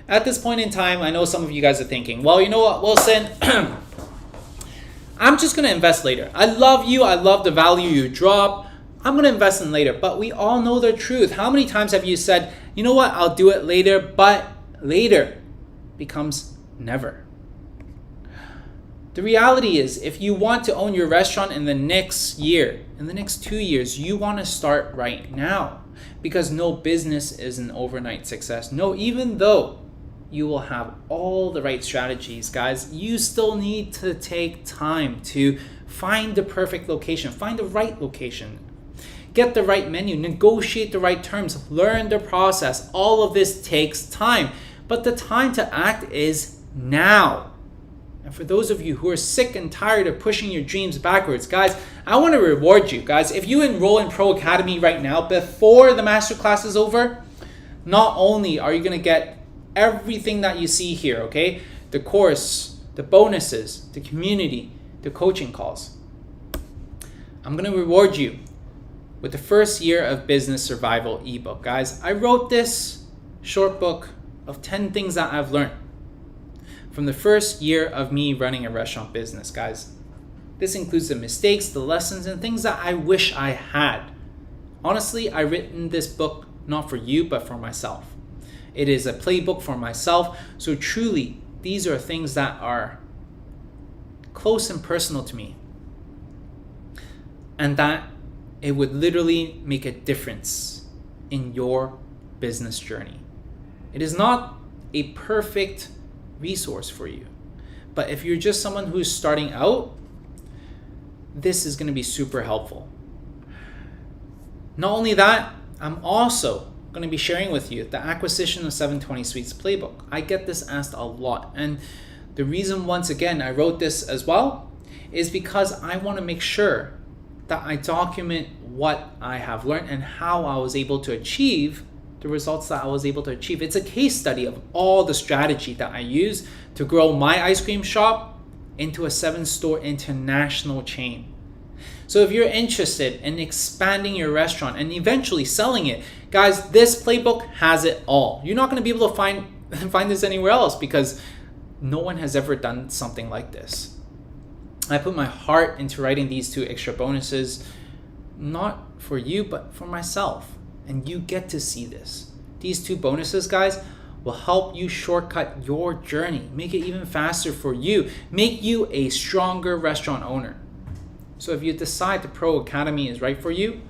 At this point in time, I know some of you guys are thinking, well, you know what, Wilson, I'm just going to invest later. I love you. I love the value you drop. I'm going to invest in later. But we all know the truth. How many times have you said, you know what, I'll do it later, but later becomes never. The reality is, if you want to own your restaurant in the next year, in the next 2 years, you want to start right now, because no business is an overnight success. No, even though you will have all the right strategies, guys, you still need to take time to find the perfect location, find the right location, get the right menu, negotiate the right terms, learn the process. All of this takes time, but the time to act is now. And for those of you who are sick and tired of pushing your dreams backwards, guys, I want to reward you. Guys, if you enroll in Pro Academy right now before the masterclass is over, not only are you going to get everything that you see here, okay? The course, the bonuses, the community, the coaching calls. I'm going to reward you with the first year of business survival ebook. Guys, I wrote this short book of 10 things that I've learned from the first year of me running a restaurant business, guys. This includes the mistakes, the lessons, and things that I wish I had. Honestly, I've written this book not for you, but for myself. It is a playbook for myself. So truly, these are things that are close and personal to me. And that it would literally make a difference in your business journey. It is not a perfect resource for you, but if you're just someone who's starting out, this is going to be super helpful. Not only that, I'm also going to be sharing with you the acquisition of 720 Suites playbook. I get this asked a lot, and the reason once again I wrote this as well is because I want to make sure that I document what I have learned and how I was able to achieve the results that I was able to achieve. It's a case study of all the strategy that I use to grow my ice cream shop into a 7-store international chain. So if you're interested in expanding your restaurant and eventually selling it, guys, this playbook has it all. You're not going to be able to find this anywhere else because no one has ever done something like this. I put my heart into writing these 2 extra bonuses, not for you, but for myself. And you get to see this. These 2 bonuses, guys, will help you shortcut your journey, make it even faster for you, make you a stronger restaurant owner. So if you decide the Pro Academy is right for you,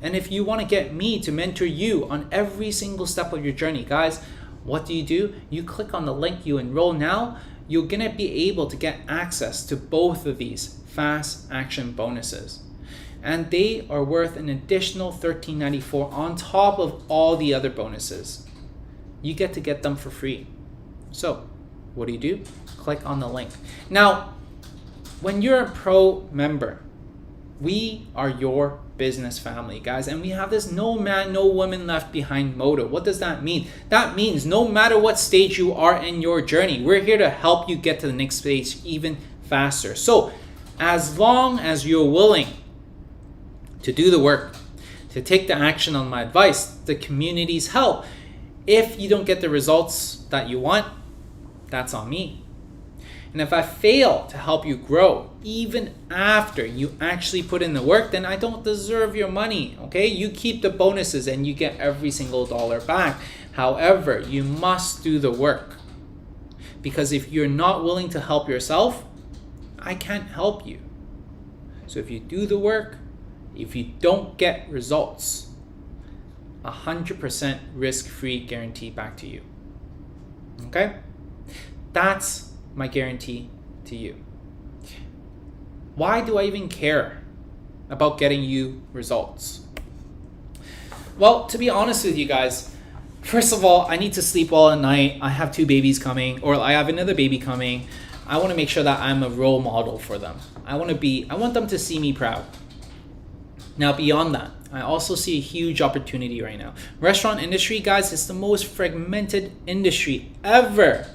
and if you want to get me to mentor you on every single step of your journey, guys, what do? You click on the link, you enroll now, you're going to be able to get access to both of these fast action bonuses. And they are worth an additional $13.94 on top of all the other bonuses. You get to get them for free. So what do? Click on the link. Now, when you're a Pro member, we are your business family, guys, and we have this no man, no woman left behind motto. What does that mean? That means no matter what stage you are in your journey, we're here to help you get to the next stage even faster. So as long as you're willing to do the work, to take the action on my advice, the community's help, if you don't get the results that you want, that's on me. And if I fail to help you grow, even after you actually put in the work, then I don't deserve your money, okay? You keep the bonuses and you get every single dollar back. However, you must do the work. Because if you're not willing to help yourself, I can't help you. So if you do the work, if you don't get results, 100% risk-free guarantee back to you. Okay? That's my guarantee to you. Why do I even care about getting you results? Well, to be honest with you guys, first of all, I need to sleep well at night. I have 2 babies coming, or I have another baby coming. I want to make sure that I'm a role model for them. I want them to see me proud. Now, beyond that, I also see a huge opportunity right now. Restaurant industry, guys, is the most fragmented industry ever.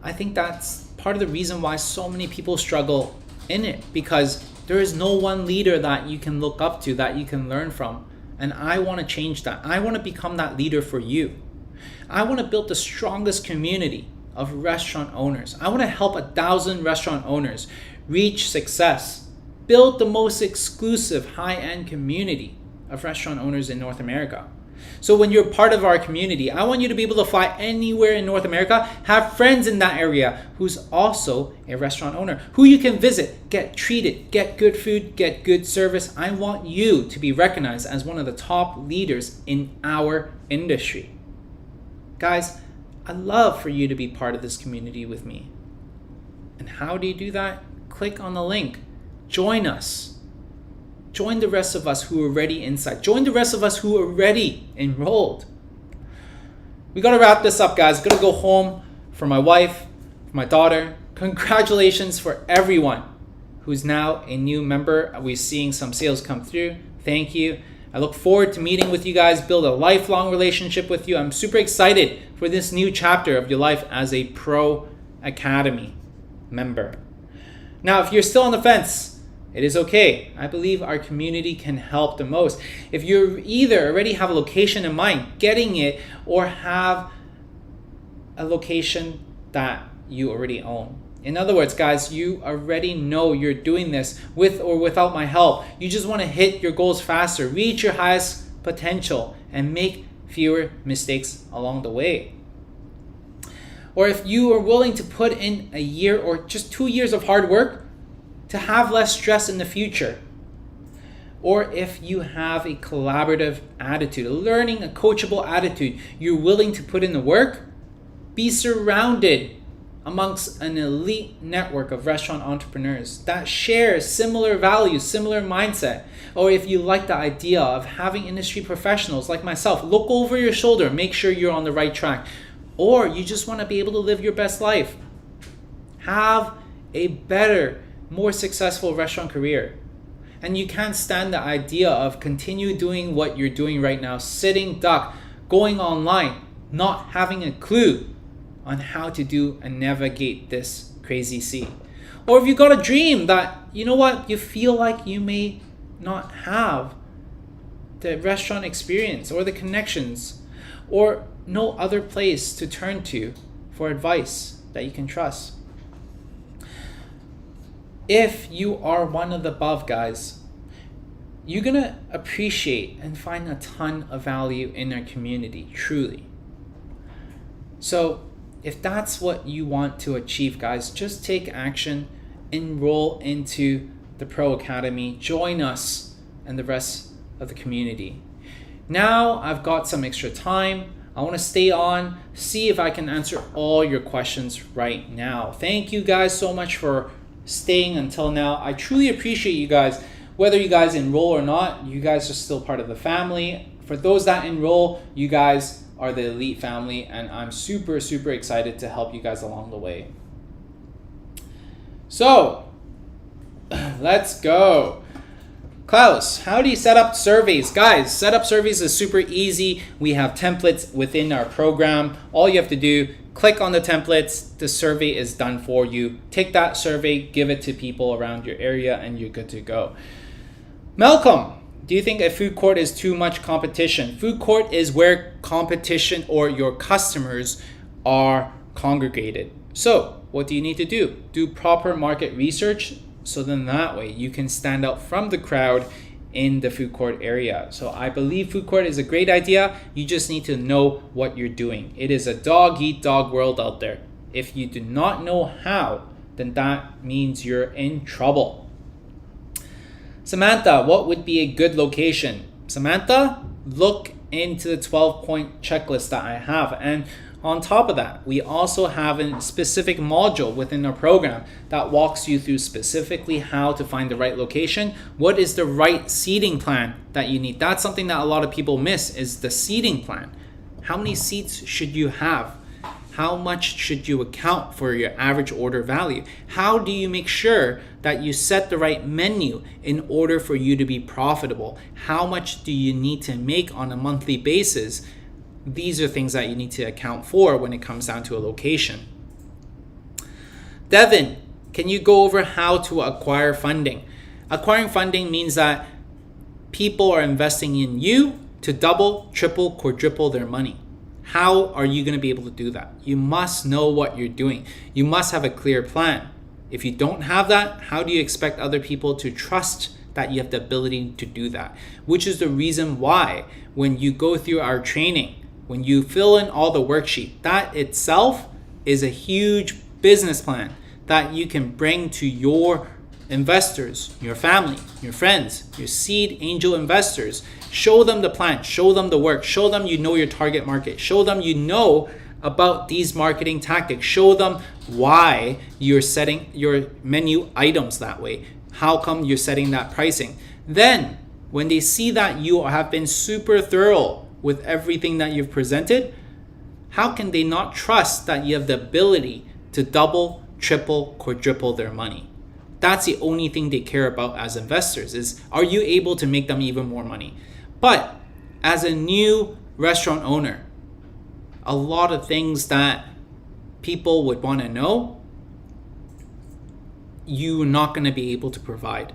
I think that's part of the reason why so many people struggle in it, because there is no one leader that you can look up to, that you can learn from. And I want to change that. I want to become that leader for you. I want to build the strongest community of restaurant owners. I want to help 1,000 restaurant owners reach success. Build the most exclusive high-end community of restaurant owners in North America. So when you're part of our community, I want you to be able to fly anywhere in North America, have friends in that area who's also a restaurant owner, who you can visit, get treated, get good food, get good service. I want you to be recognized as one of the top leaders in our industry. Guys, I'd love for you to be part of this community with me. And how do you do that? Click on the link. Join us. Join the rest of us who are already inside. Join the rest of us who are already enrolled. We got to wrap this up, guys. Got to go home for my wife, for my daughter, Congratulations for everyone who's now a new member. We're seeing some sales come through. Thank you. I look forward to meeting with you guys, build a lifelong relationship with you. I'm super excited for this new chapter of your life as a Pro Academy member. Now, if you're still on the fence, it is okay. I believe our community can help the most. If you either already have a location in mind, getting it, or have a location that you already own. In other words, guys, you already know you're doing this with or without my help. You just want to hit your goals faster, reach your highest potential, and make fewer mistakes along the way. Or if you are willing to put in a year or just 2 years of hard work to have less stress in the future. Or if you have a collaborative attitude, a learning, a coachable attitude, you're willing to put in the work, be surrounded amongst an elite network of restaurant entrepreneurs that share similar values, similar mindset. Or if you like the idea of having industry professionals like myself, look over your shoulder, make sure you're on the right track. Or you just want to be able to live your best life. Have a better, more successful restaurant career. And you can't stand the idea of continue doing what you're doing right now, sitting duck, going online, not having a clue on how to do and navigate this crazy sea. Or if you got a dream that, you know what, you feel like you may not have the restaurant experience or the connections or no other place to turn to for advice that you can trust. If you are one of the above, guys, you're gonna appreciate and find a ton of value in our community, truly. So if that's what you want to achieve, guys, just take action, enroll into the Pro Academy, join us and the rest of the community. Now I've got some extra time. I want to stay on, see if I can answer all your questions right now. Thank you guys so much for staying until now. I truly appreciate you guys. Whether you guys enroll or not, you guys are still part of the family. For those that enroll, you guys are the elite family, and I'm super excited to help you guys along the way. So let's go. Klaus, how do you set up surveys? Guys, set up surveys is super easy. We have templates within our program. All you have to do, click on the templates, the survey is done for you. Take that survey, give it to people around your area, and you're good to go. Malcolm, do you think a food court is too much competition? Food court is where competition or your customers are congregated. So what do you need to do? Do proper market research, so then that way you can stand out from the crowd in the food court area. So I believe food court is a great idea. You just need to know what you're doing. It is a dog eat dog world out there. If you do not know how, then that means you're in trouble. Samantha, what would be a good location? Samantha, look into the 12-point checklist that I have. And on top of that, we also have a specific module within our program that walks you through specifically how to find the right location. What is the right seating plan that you need? That's something that a lot of people miss, is the seating plan. How many seats should you have? How much should you account for your average order value? How do you make sure that you set the right menu in order for you to be profitable? How much do you need to make on a monthly basis? These are things that you need to account for when it comes down to a location. Devin, can you go over how to acquire funding? Acquiring funding means that people are investing in you to double, triple, quadruple their money. How are you going to be able to do that? You must know what you're doing. You must have a clear plan. If you don't have that, how do you expect other people to trust that you have the ability to do that? Which is the reason why when you go through our training, when you fill in all the worksheet, that itself is a huge business plan that you can bring to your investors, your family, your friends, your seed angel investors. Show them the plan, show them the work, show them you know your target market, show them you know about these marketing tactics, show them why you're setting your menu items that way, how come you're setting that pricing. Then when they see that you have been super thorough with everything that you've presented, how can they not trust that you have the ability to double, triple, quadruple their money. That's the only thing they care about as investors, is are you able to make them even more money? But as a new restaurant owner, a lot of things that people would want to know, you're not going to be able to provide.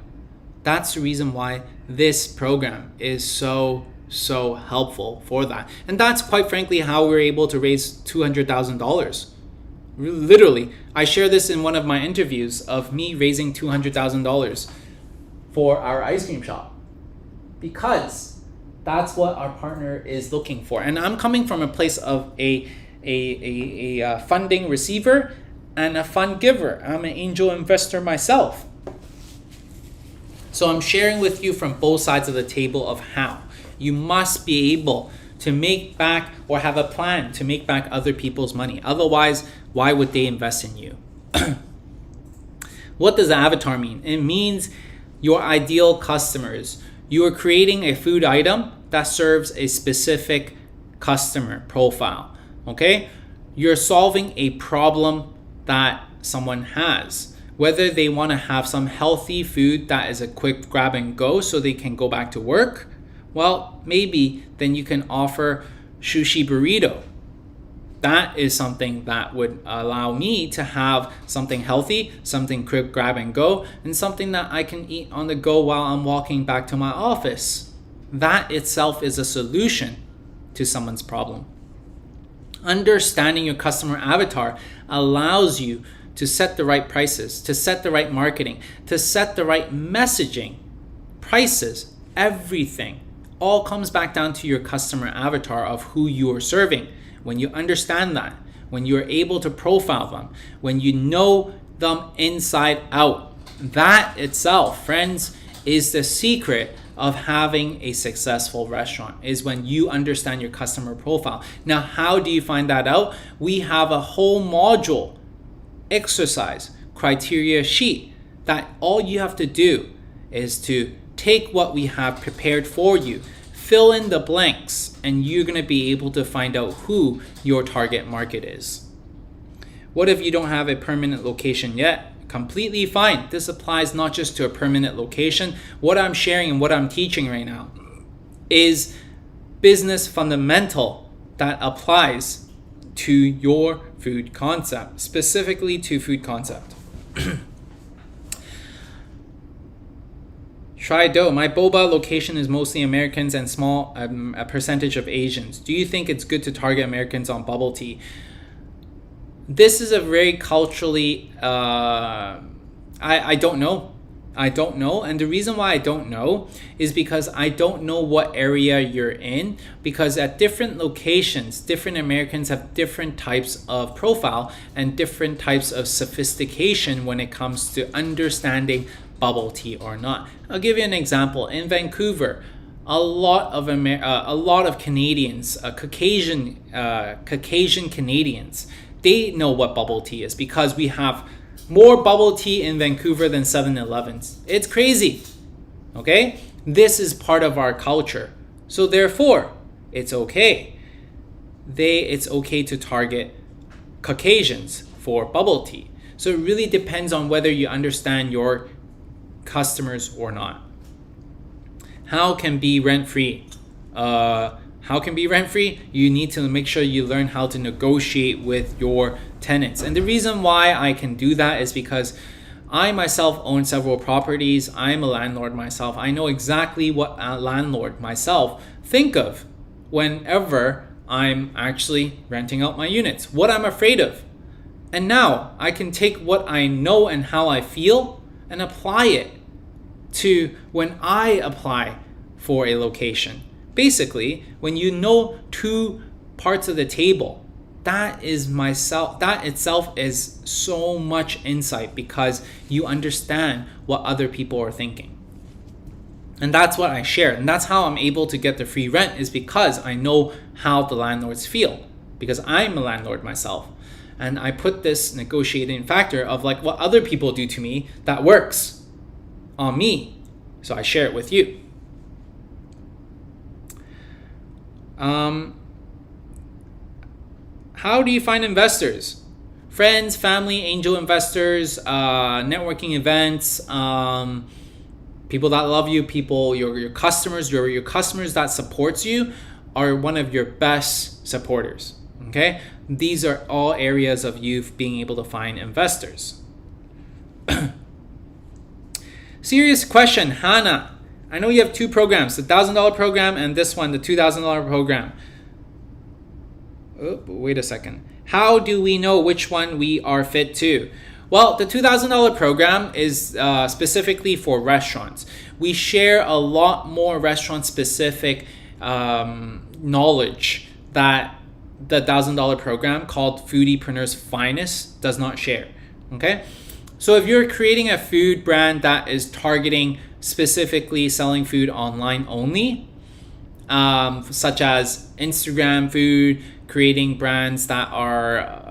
That's the reason why this program is so helpful for that. And that's quite frankly how we're able to raise $200,000. Literally, I share this in one of my interviews of me raising $200,000 for our ice cream shop, because that's what our partner is looking for. And I'm coming from a place of a funding receiver and a fund giver. I'm an angel investor myself. So I'm sharing with you from both sides of the table of how you must be able to make back or have a plan to make back other people's money. Otherwise, why would they invest in you? What does avatar mean? It means your ideal customers. You are creating a food item that serves a specific customer profile. Okay? You're solving a problem that someone has. Whether they want to have some healthy food that is a quick grab and go so they can go back to work, well, maybe then you can offer sushi burrito. That is something that would allow me to have something healthy, something quick grab and go, and something that I can eat on the go while I'm walking back to my office. That itself is a solution to someone's problem. Understanding your customer avatar allows you to set the right prices, to set the right marketing, to set the right messaging, prices, everything. All comes back down to your customer avatar of who you are serving. When you understand that, when you are able to profile them, when you know them inside out, that itself, friends, is the secret of having a successful restaurant, is when you understand your customer profile. Now, how do you find that out? We have a whole module, exercise, criteria sheet, that all you have to do is to take what we have prepared for you, fill in the blanks, and you're going to be able to find out who your target market is. What if you don't have a permanent location yet? Completely fine. This applies not just to a permanent location. What I'm sharing and what I'm teaching right now is business fundamental that applies to your food concept, specifically to food concept. Try dough. My boba location is mostly Americans and small a percentage of Asians. Do you think it's good to target Americans on bubble tea? This is a very culturally, I don't know. I don't know. And the reason why I don't know is because I don't know what area you're in, because at different locations, different Americans have different types of profile and different types of sophistication when it comes to understanding bubble tea or not. I'll give you an example. In Vancouver, a lot of Canadians, Caucasian Canadians, they know what bubble tea is, because we have more bubble tea in Vancouver than 7-Elevens. It's crazy. Okay? This is part of our culture. So therefore, it's okay. It's okay to target Caucasians for bubble tea. So it really depends on whether you understand your customers or not. How can be rent-free? How can be rent-free? You need to make sure you learn how to negotiate with your tenants. And the reason why I can do that is because I myself own several properties. I'm a landlord myself. I know exactly what a landlord myself think of whenever I'm actually renting out my units, what I'm afraid of. And now I can take what I know and how I feel and apply it to when I apply for a location. Basically, when you know two parts of the table, that itself is so much insight, because you understand what other people are thinking. And that's what I share. And that's how I'm able to get the free rent, is because I know how the landlords feel, because I'm a landlord myself. And I put this negotiating factor of like what other people do to me that works on me. So I share it with you. How do you find investors? friends, family, angel investors, networking events, people that love you, people, your customers, your customers that supports you are one of your best supporters. Okay, these are all areas of you being able to find investors. Serious question, Hannah. I know you have two programs, the $1,000 program and this one, the $2,000 program. Oh, wait a second. How do we know which one we are fit to? Well, the $2,000 program is specifically for restaurants. We share a lot more restaurant-specific knowledge that the $1,000 program called Foodiepreneur's Finest does not share. Okay? So if you're creating a food brand that is targeting specifically selling food online only, such as Instagram food, creating brands that are,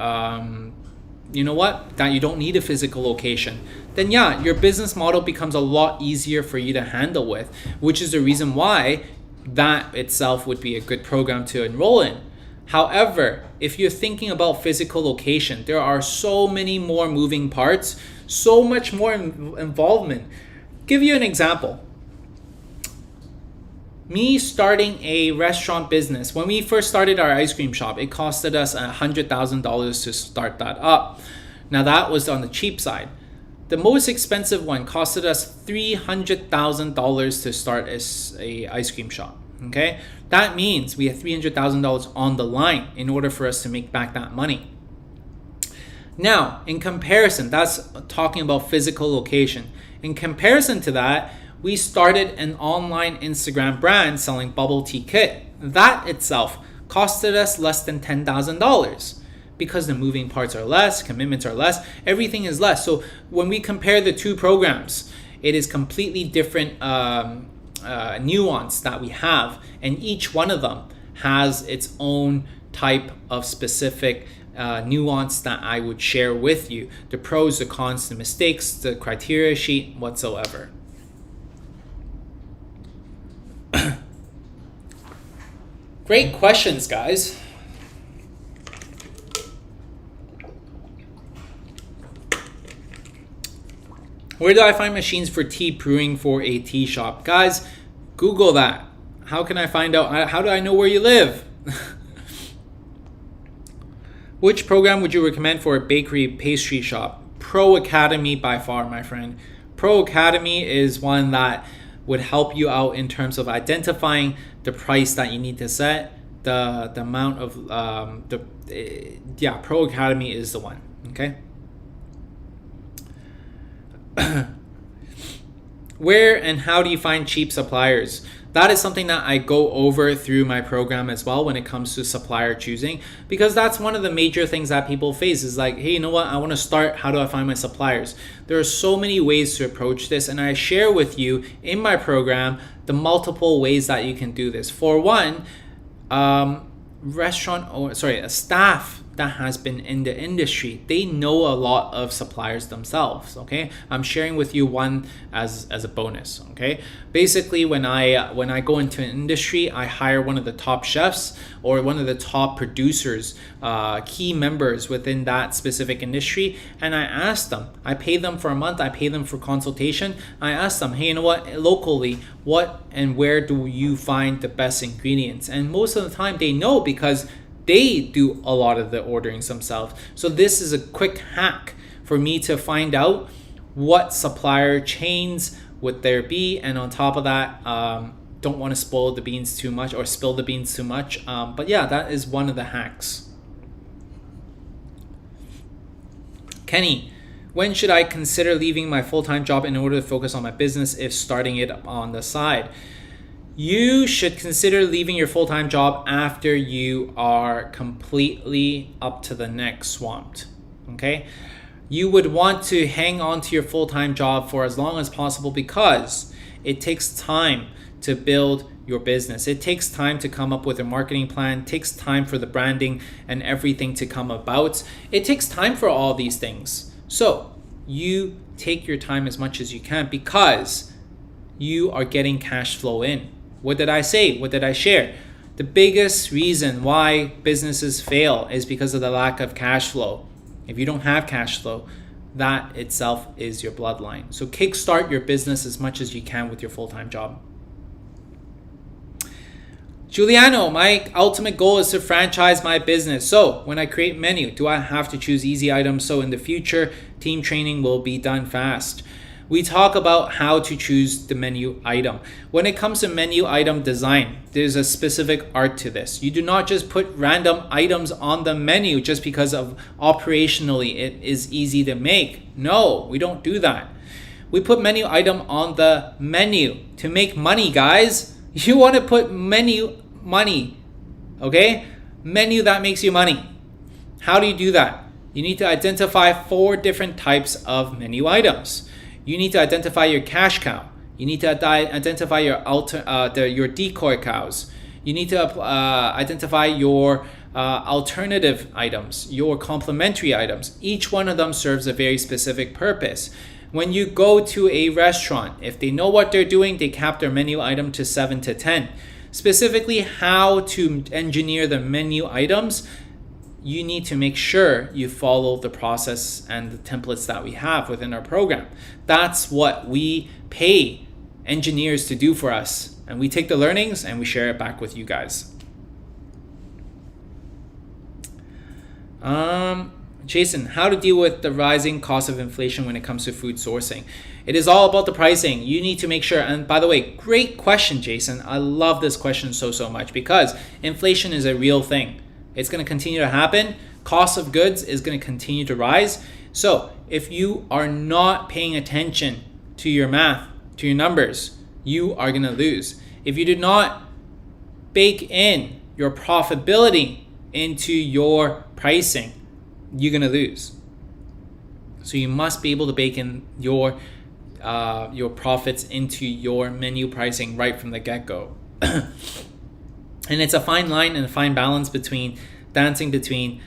that you don't need a physical location, then yeah, your business model becomes a lot easier for you to handle with, which is the reason why that itself would be a good program to enroll in. However, if you're thinking about physical location, there are so many more moving parts, so much more involvement. Give you an example. Me starting a restaurant business, when we first started our ice cream shop, it costed us $100,000 to start that up. Now that was on the cheap side. The most expensive one costed us $300,000 to start a ice cream shop. Okay, that means we have $300,000 on the line in order for us to make back that money. Now, in comparison, that's talking about physical location. In comparison to that, we started an online Instagram brand selling bubble tea kit. That itself costed us less than $10,000 because the moving parts are less, commitments are less, everything is less. So when we compare the two programs, it is completely different nuance that we have, and each one of them has its own type of specific nuance that I would share with you. The pros, the cons, the mistakes, the criteria sheet, whatsoever. Great questions, guys. Where do I find machines for tea brewing for a tea shop? Guys, Google that. How can I find out? How do I know where you live? Which program would you recommend for a bakery pastry shop? Pro Academy by far, my friend. Pro Academy is one that would help you out in terms of identifying the price that you need to set, the amount of Pro Academy is the one. Okay. Where and how do you find cheap suppliers? That is something that I go over through my program as well when it comes to supplier choosing, because that's one of the major things that people face is like, hey, you know what? I want to start. How do I find my suppliers? There are so many ways to approach this, and I share with you in my program the multiple ways that you can do this. For one, a staff that has been in the industry, they know a lot of suppliers themselves. Okay, I'm sharing with you one as a bonus. Okay, basically when I go into an industry, I hire one of the top chefs or one of the top producers, key members within that specific industry, and I ask them, I pay them for a month, I pay them for consultation. I ask them, hey, you know what, locally, what and where do you find the best ingredients? And most of the time they know, because they do a lot of the orderings themselves. So this is a quick hack for me to find out what supplier chains would there be. And on top of that, don't want to spoil the beans too much or spill the beans too much. But yeah, that is one of the hacks. Kenny, when should I consider leaving my full-time job in order to focus on my business if starting it on the side? You should consider leaving your full-time job after you are completely up to the neck swamped, okay? You would want to hang on to your full-time job for as long as possible because it takes time to build your business. It takes time to come up with a marketing plan. It takes time for the branding and everything to come about. It takes time for all these things. So you take your time as much as you can because you are getting cash flow in. What did I say? What did I share? The biggest reason why businesses fail is because of the lack of cash flow. If you don't have cash flow, that itself is your bloodline. So kickstart your business as much as you can with your full-time job. Giuliano, my ultimate goal is to franchise my business. So when I create menu, do I have to choose easy items so in the future team training will be done fast? We talk about how to choose the menu item. When it comes to menu item design, there's a specific art to this. You do not just put random items on the menu just because of operationally it is easy to make. No, we don't do that. We put menu item on the menu to make money, guys. You want to put menu money, okay? Menu that makes you money. How do you do that? You need to identify 4 different types of menu items. You need to identify your cash cow. You need to identify your decoy cows. You need to identify your alternative items, your complementary items. Each one of them serves a very specific purpose. When you go to a restaurant, if they know what they're doing, they cap their menu item to 7 to 10. Specifically, how to engineer the menu items, you need to make sure you follow the process and the templates that we have within our program. That's what we pay engineers to do for us. And we take the learnings and we share it back with you guys. Jason, how to deal with the rising cost of inflation when it comes to food sourcing? It is all about the pricing. You need to make sure, and by the way, great question, Jason. I love this question so much because inflation is a real thing. It's going to continue to happen. Cost of goods is going to continue to rise. So if you are not paying attention to your math, to your numbers, you are going to lose. If you do not bake in your profitability into your pricing, you're going to lose. So you must be able to bake in your profits into your menu pricing right from the get-go. And it's a fine line and a fine balance between dancing between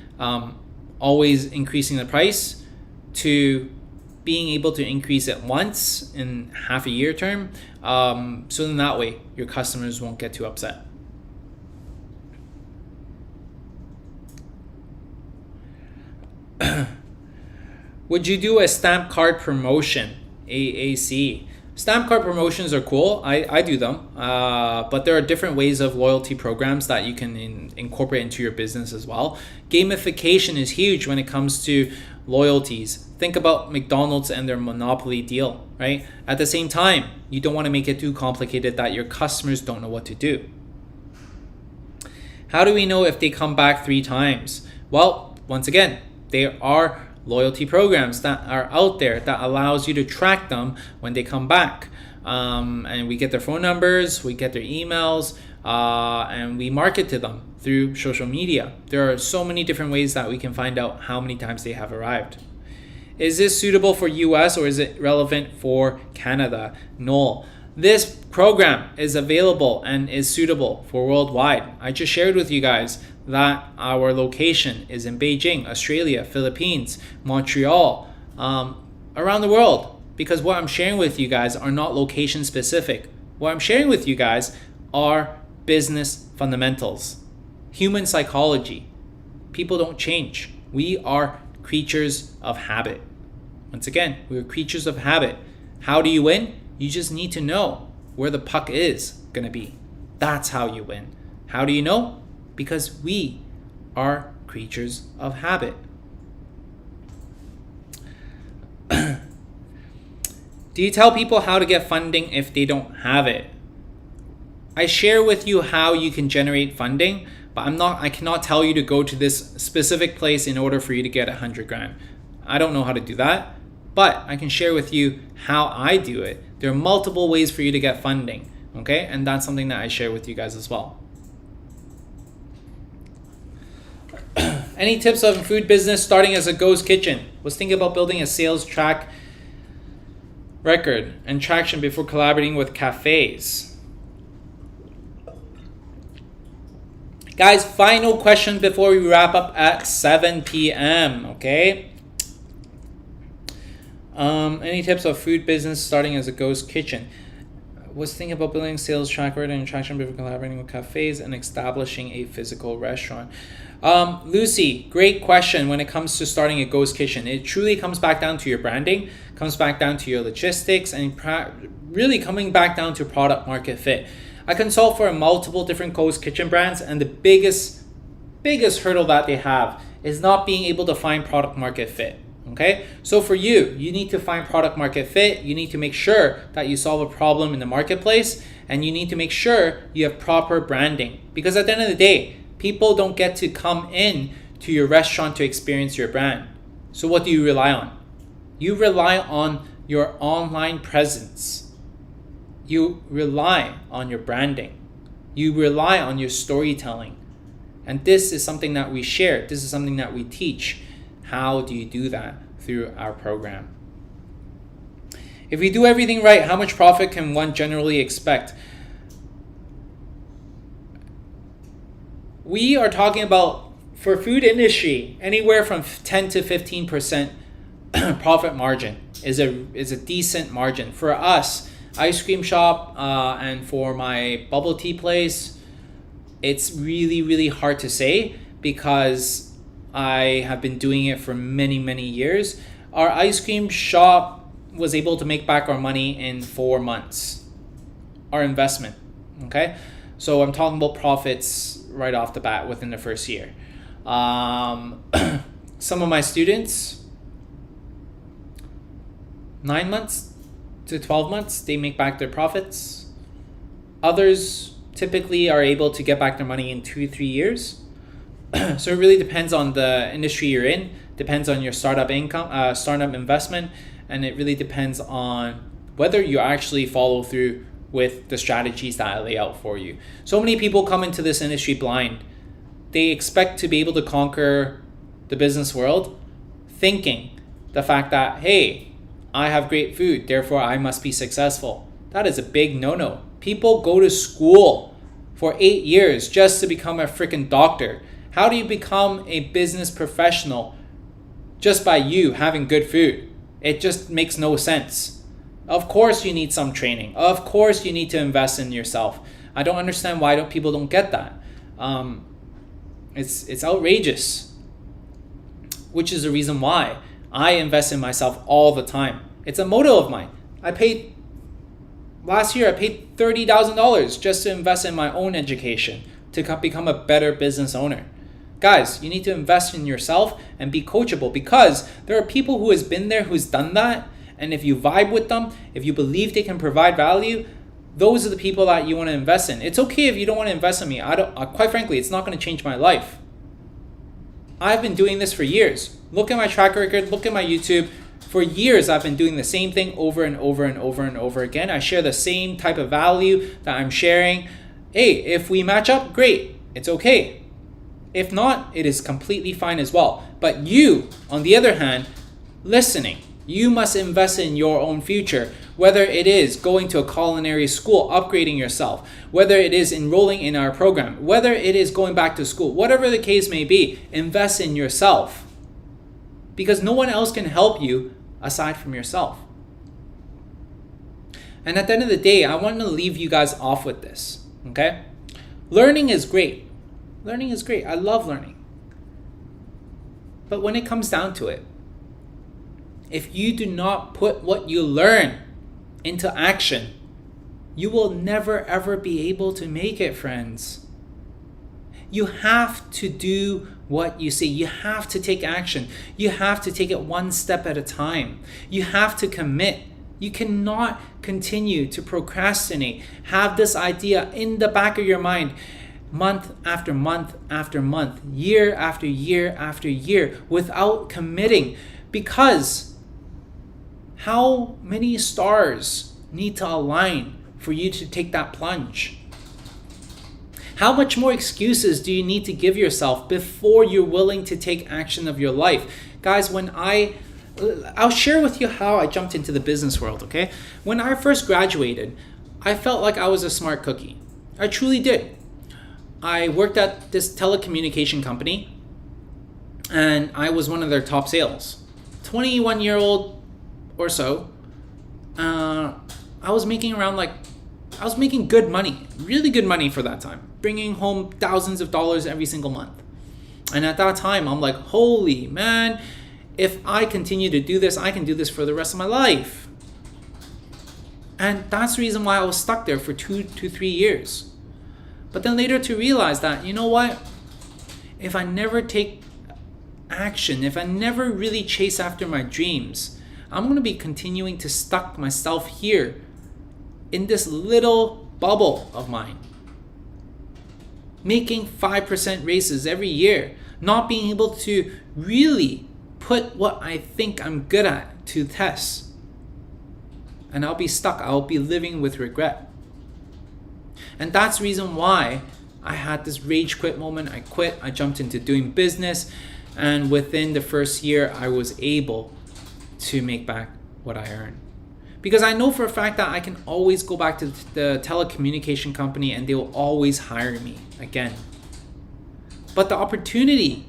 always increasing the price to being able to increase it once in half a year term. So in that way, your customers won't get too upset. Would you do a stamp card promotion? AAC. Stamp card promotions are cool. I do them. But there are different ways of loyalty programs that you can incorporate into your business as well. Gamification is huge when it comes to loyalties. Think about McDonald's and their monopoly deal, right? At the same time, you don't want to make it too complicated that your customers don't know what to do. How do we know if they come back 3 times? Well, once again, there are loyalty programs that are out there that allows you to track them when they come back. And we get their phone numbers, we get their emails, and we market to them through social media. There are so many different ways that we can find out how many times they have arrived. Is this suitable for US or is it relevant for Canada? No. This program is available and is suitable for worldwide. I just shared with you guys that our location is in Beijing, Australia, Philippines, Montreal, around the world. Because what I'm sharing with you guys are not location specific. What I'm sharing with you guys are business fundamentals, human psychology. People don't change. We are creatures of habit. Once again, we are creatures of habit. How do you win? You just need to know where the puck is going to be. That's how you win. How do you know? Because we are creatures of habit. Do you tell people how to get funding if they don't have it? I share with you how you can generate funding, but I cannot tell you to go to this specific place in order for you to get 100 grand. I don't know how to do that, but I can share with you how I do it. There are multiple ways for you to get funding, okay? And that's something that I share with you guys as well. Any tips on food business starting as a ghost kitchen? Was thinking about building a sales track record and traction before collaborating with cafes. Guys, final question before we wrap up at 7 p.m., okay? Any tips of food business starting as a ghost kitchen? Was thinking about building sales track record and attraction before collaborating with cafes and establishing a physical restaurant. Lucy, great question when it comes to starting a ghost kitchen. It truly comes back down to your branding, comes back down to your logistics, and really coming back down to product market fit. I consult for multiple different ghost kitchen brands, and the biggest hurdle that they have is not being able to find product market fit. Okay, so for you need to find product market fit. You need to make sure that you solve a problem in the marketplace, and you need to make sure you have proper branding, because at the end of the day, people don't get to come in to your restaurant to experience your brand. So what do you rely on? You rely on your online presence. You rely on your branding. You rely on your storytelling. And this is something that we share. This is something that we teach. How do you do that? Through our program. If we do everything right, how much profit can one generally expect? We are talking about, for food industry, anywhere from 10 to 15% profit margin is a decent margin. For us, ice cream shop, and for my bubble tea place, it's really, really hard to say, because I have been doing it for many, many years. Our ice cream shop was able to make back our money in 4 months, our investment. Okay, so I'm talking about profits right off the bat within the first year. Some of my students, 9 months to 12 months, they make back their profits. Others typically are able to get back their money in 2-3 years. So it really depends on the industry you're in, depends on your startup income, startup investment, and it really depends on whether you actually follow through with the strategies that I lay out for you. So many people come into this industry blind. They expect to be able to conquer the business world, thinking the fact that, hey, I have great food, therefore I must be successful. That is a big no-no. People go to school for 8 years just to become a freaking doctor. How do you become a business professional just by you having good food? It just makes no sense. Of course you need some training. Of course you need to invest in yourself. I don't understand why people don't get that. It's outrageous, which is the reason why I invest in myself all the time. It's a motto of mine. Last year I paid $30,000 just to invest in my own education to become a better business owner. Guys, you need to invest in yourself and be coachable, because there are people who has been there, who's done that. And if you vibe with them, if you believe they can provide value, those are the people that you want to invest in. It's okay if you don't want to invest in me. Quite frankly, it's not going to change my life. I've been doing this for years. Look at my track record, look at my YouTube. For years, I've been doing the same thing over and over and over and over again. I share the same type of value that I'm sharing. Hey, if we match up, great. It's okay. If not, it is completely fine as well. But you, on the other hand, listening, you must invest in your own future. Whether it is going to a culinary school, upgrading yourself, whether it is enrolling in our program, whether it is going back to school, whatever the case may be, invest in yourself. Because no one else can help you aside from yourself. And at the end of the day, I want to leave you guys off with this, okay? Learning is great. Learning is great. I love learning. But when it comes down to it, if you do not put what you learn into action, you will never ever be able to make it, friends. You have to do what you see. You have to take action. You have to take it one step at a time. You have to commit. You cannot continue to procrastinate. Have this idea in the back of your mind month after month after month, year after year after year, without committing. Because how many stars need to align for you to take that plunge? How much more excuses do you need to give yourself before you're willing to take action of your life? Guys, I'll share with you how I jumped into the business world, okay? When I first graduated, I felt like I was a smart cookie. I truly did. I worked at this telecommunication company, and I was one of their top sales. 21-year-old or so. I was making around like I was making good money, really good money for that time, bringing home thousands of dollars every single month. And at that time, I'm like, holy man, if I continue to do this, I can do this for the rest of my life. And that's the reason why I was stuck there for 2 to 3 years. But then later to realize that, you know what? If I never take action, if I never really chase after my dreams, I'm going to be continuing to stuck myself here in this little bubble of mine. Making 5% raises every year, not being able to really put what I think I'm good at to test. And I'll be stuck. I'll be living with regret. And that's the reason why I had this rage quit moment. I quit. I jumped into doing business. And within the first year, I was able to make back what I earned. Because I know for a fact that I can always go back to the telecommunication company and they will always hire me again. But the opportunity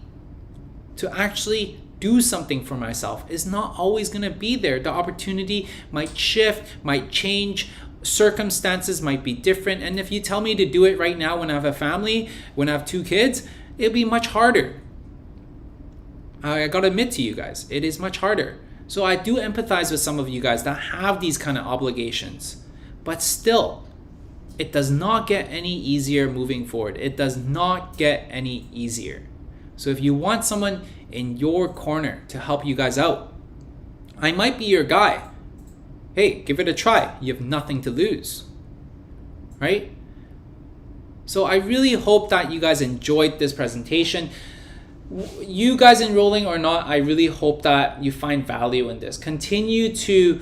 to actually do something for myself is not always going to be there. The opportunity might shift, might change. Circumstances might be different. And if you tell me to do it right now when I have a family, when I have 2 kids, it'll be much harder. I gotta admit to you guys, it is much harder. So I do empathize with some of you guys that have these kind of obligations. But still, it does not get any easier moving forward. It does not get any easier. So if you want someone in your corner to help you guys out, I might be your guy. Hey, give it a try. You have nothing to lose, right? So I really hope that you guys enjoyed this presentation. You guys enrolling or not, I really hope that you find value in this. Continue to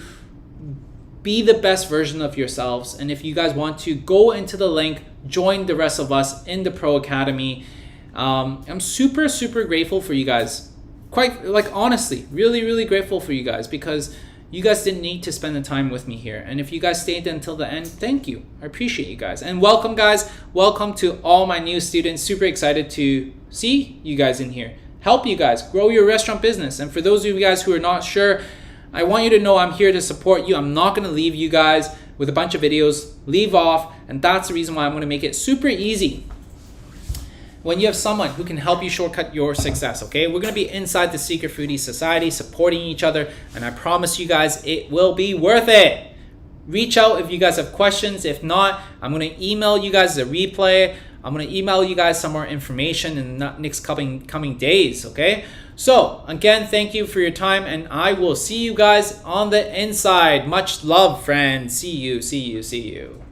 be the best version of yourselves. And if you guys want to, go into the link, join the rest of us in the Pro Academy. I'm super, super grateful for you guys. Quite, like, honestly, really, really grateful for you guys because you guys didn't need to spend the time with me here. And if you guys stayed until the end, thank you. I appreciate you guys. And welcome, guys. Welcome to all my new students. Super excited to see you guys in here. Help you guys grow your restaurant business. And for those of you guys who are not sure, I want you to know I'm here to support you. I'm not going to leave you guys with a bunch of videos, leave off. And that's the reason why I'm going to make it super easy when you have someone who can help you shortcut your success, okay? We're gonna be inside the Secret Foodie Society, supporting each other, and I promise you guys, it will be worth it. Reach out if you guys have questions. If not, I'm gonna email you guys a replay. I'm gonna email you guys some more information in the next coming days, okay? So, again, thank you for your time, and I will see you guys on the inside. Much love, friends. See you.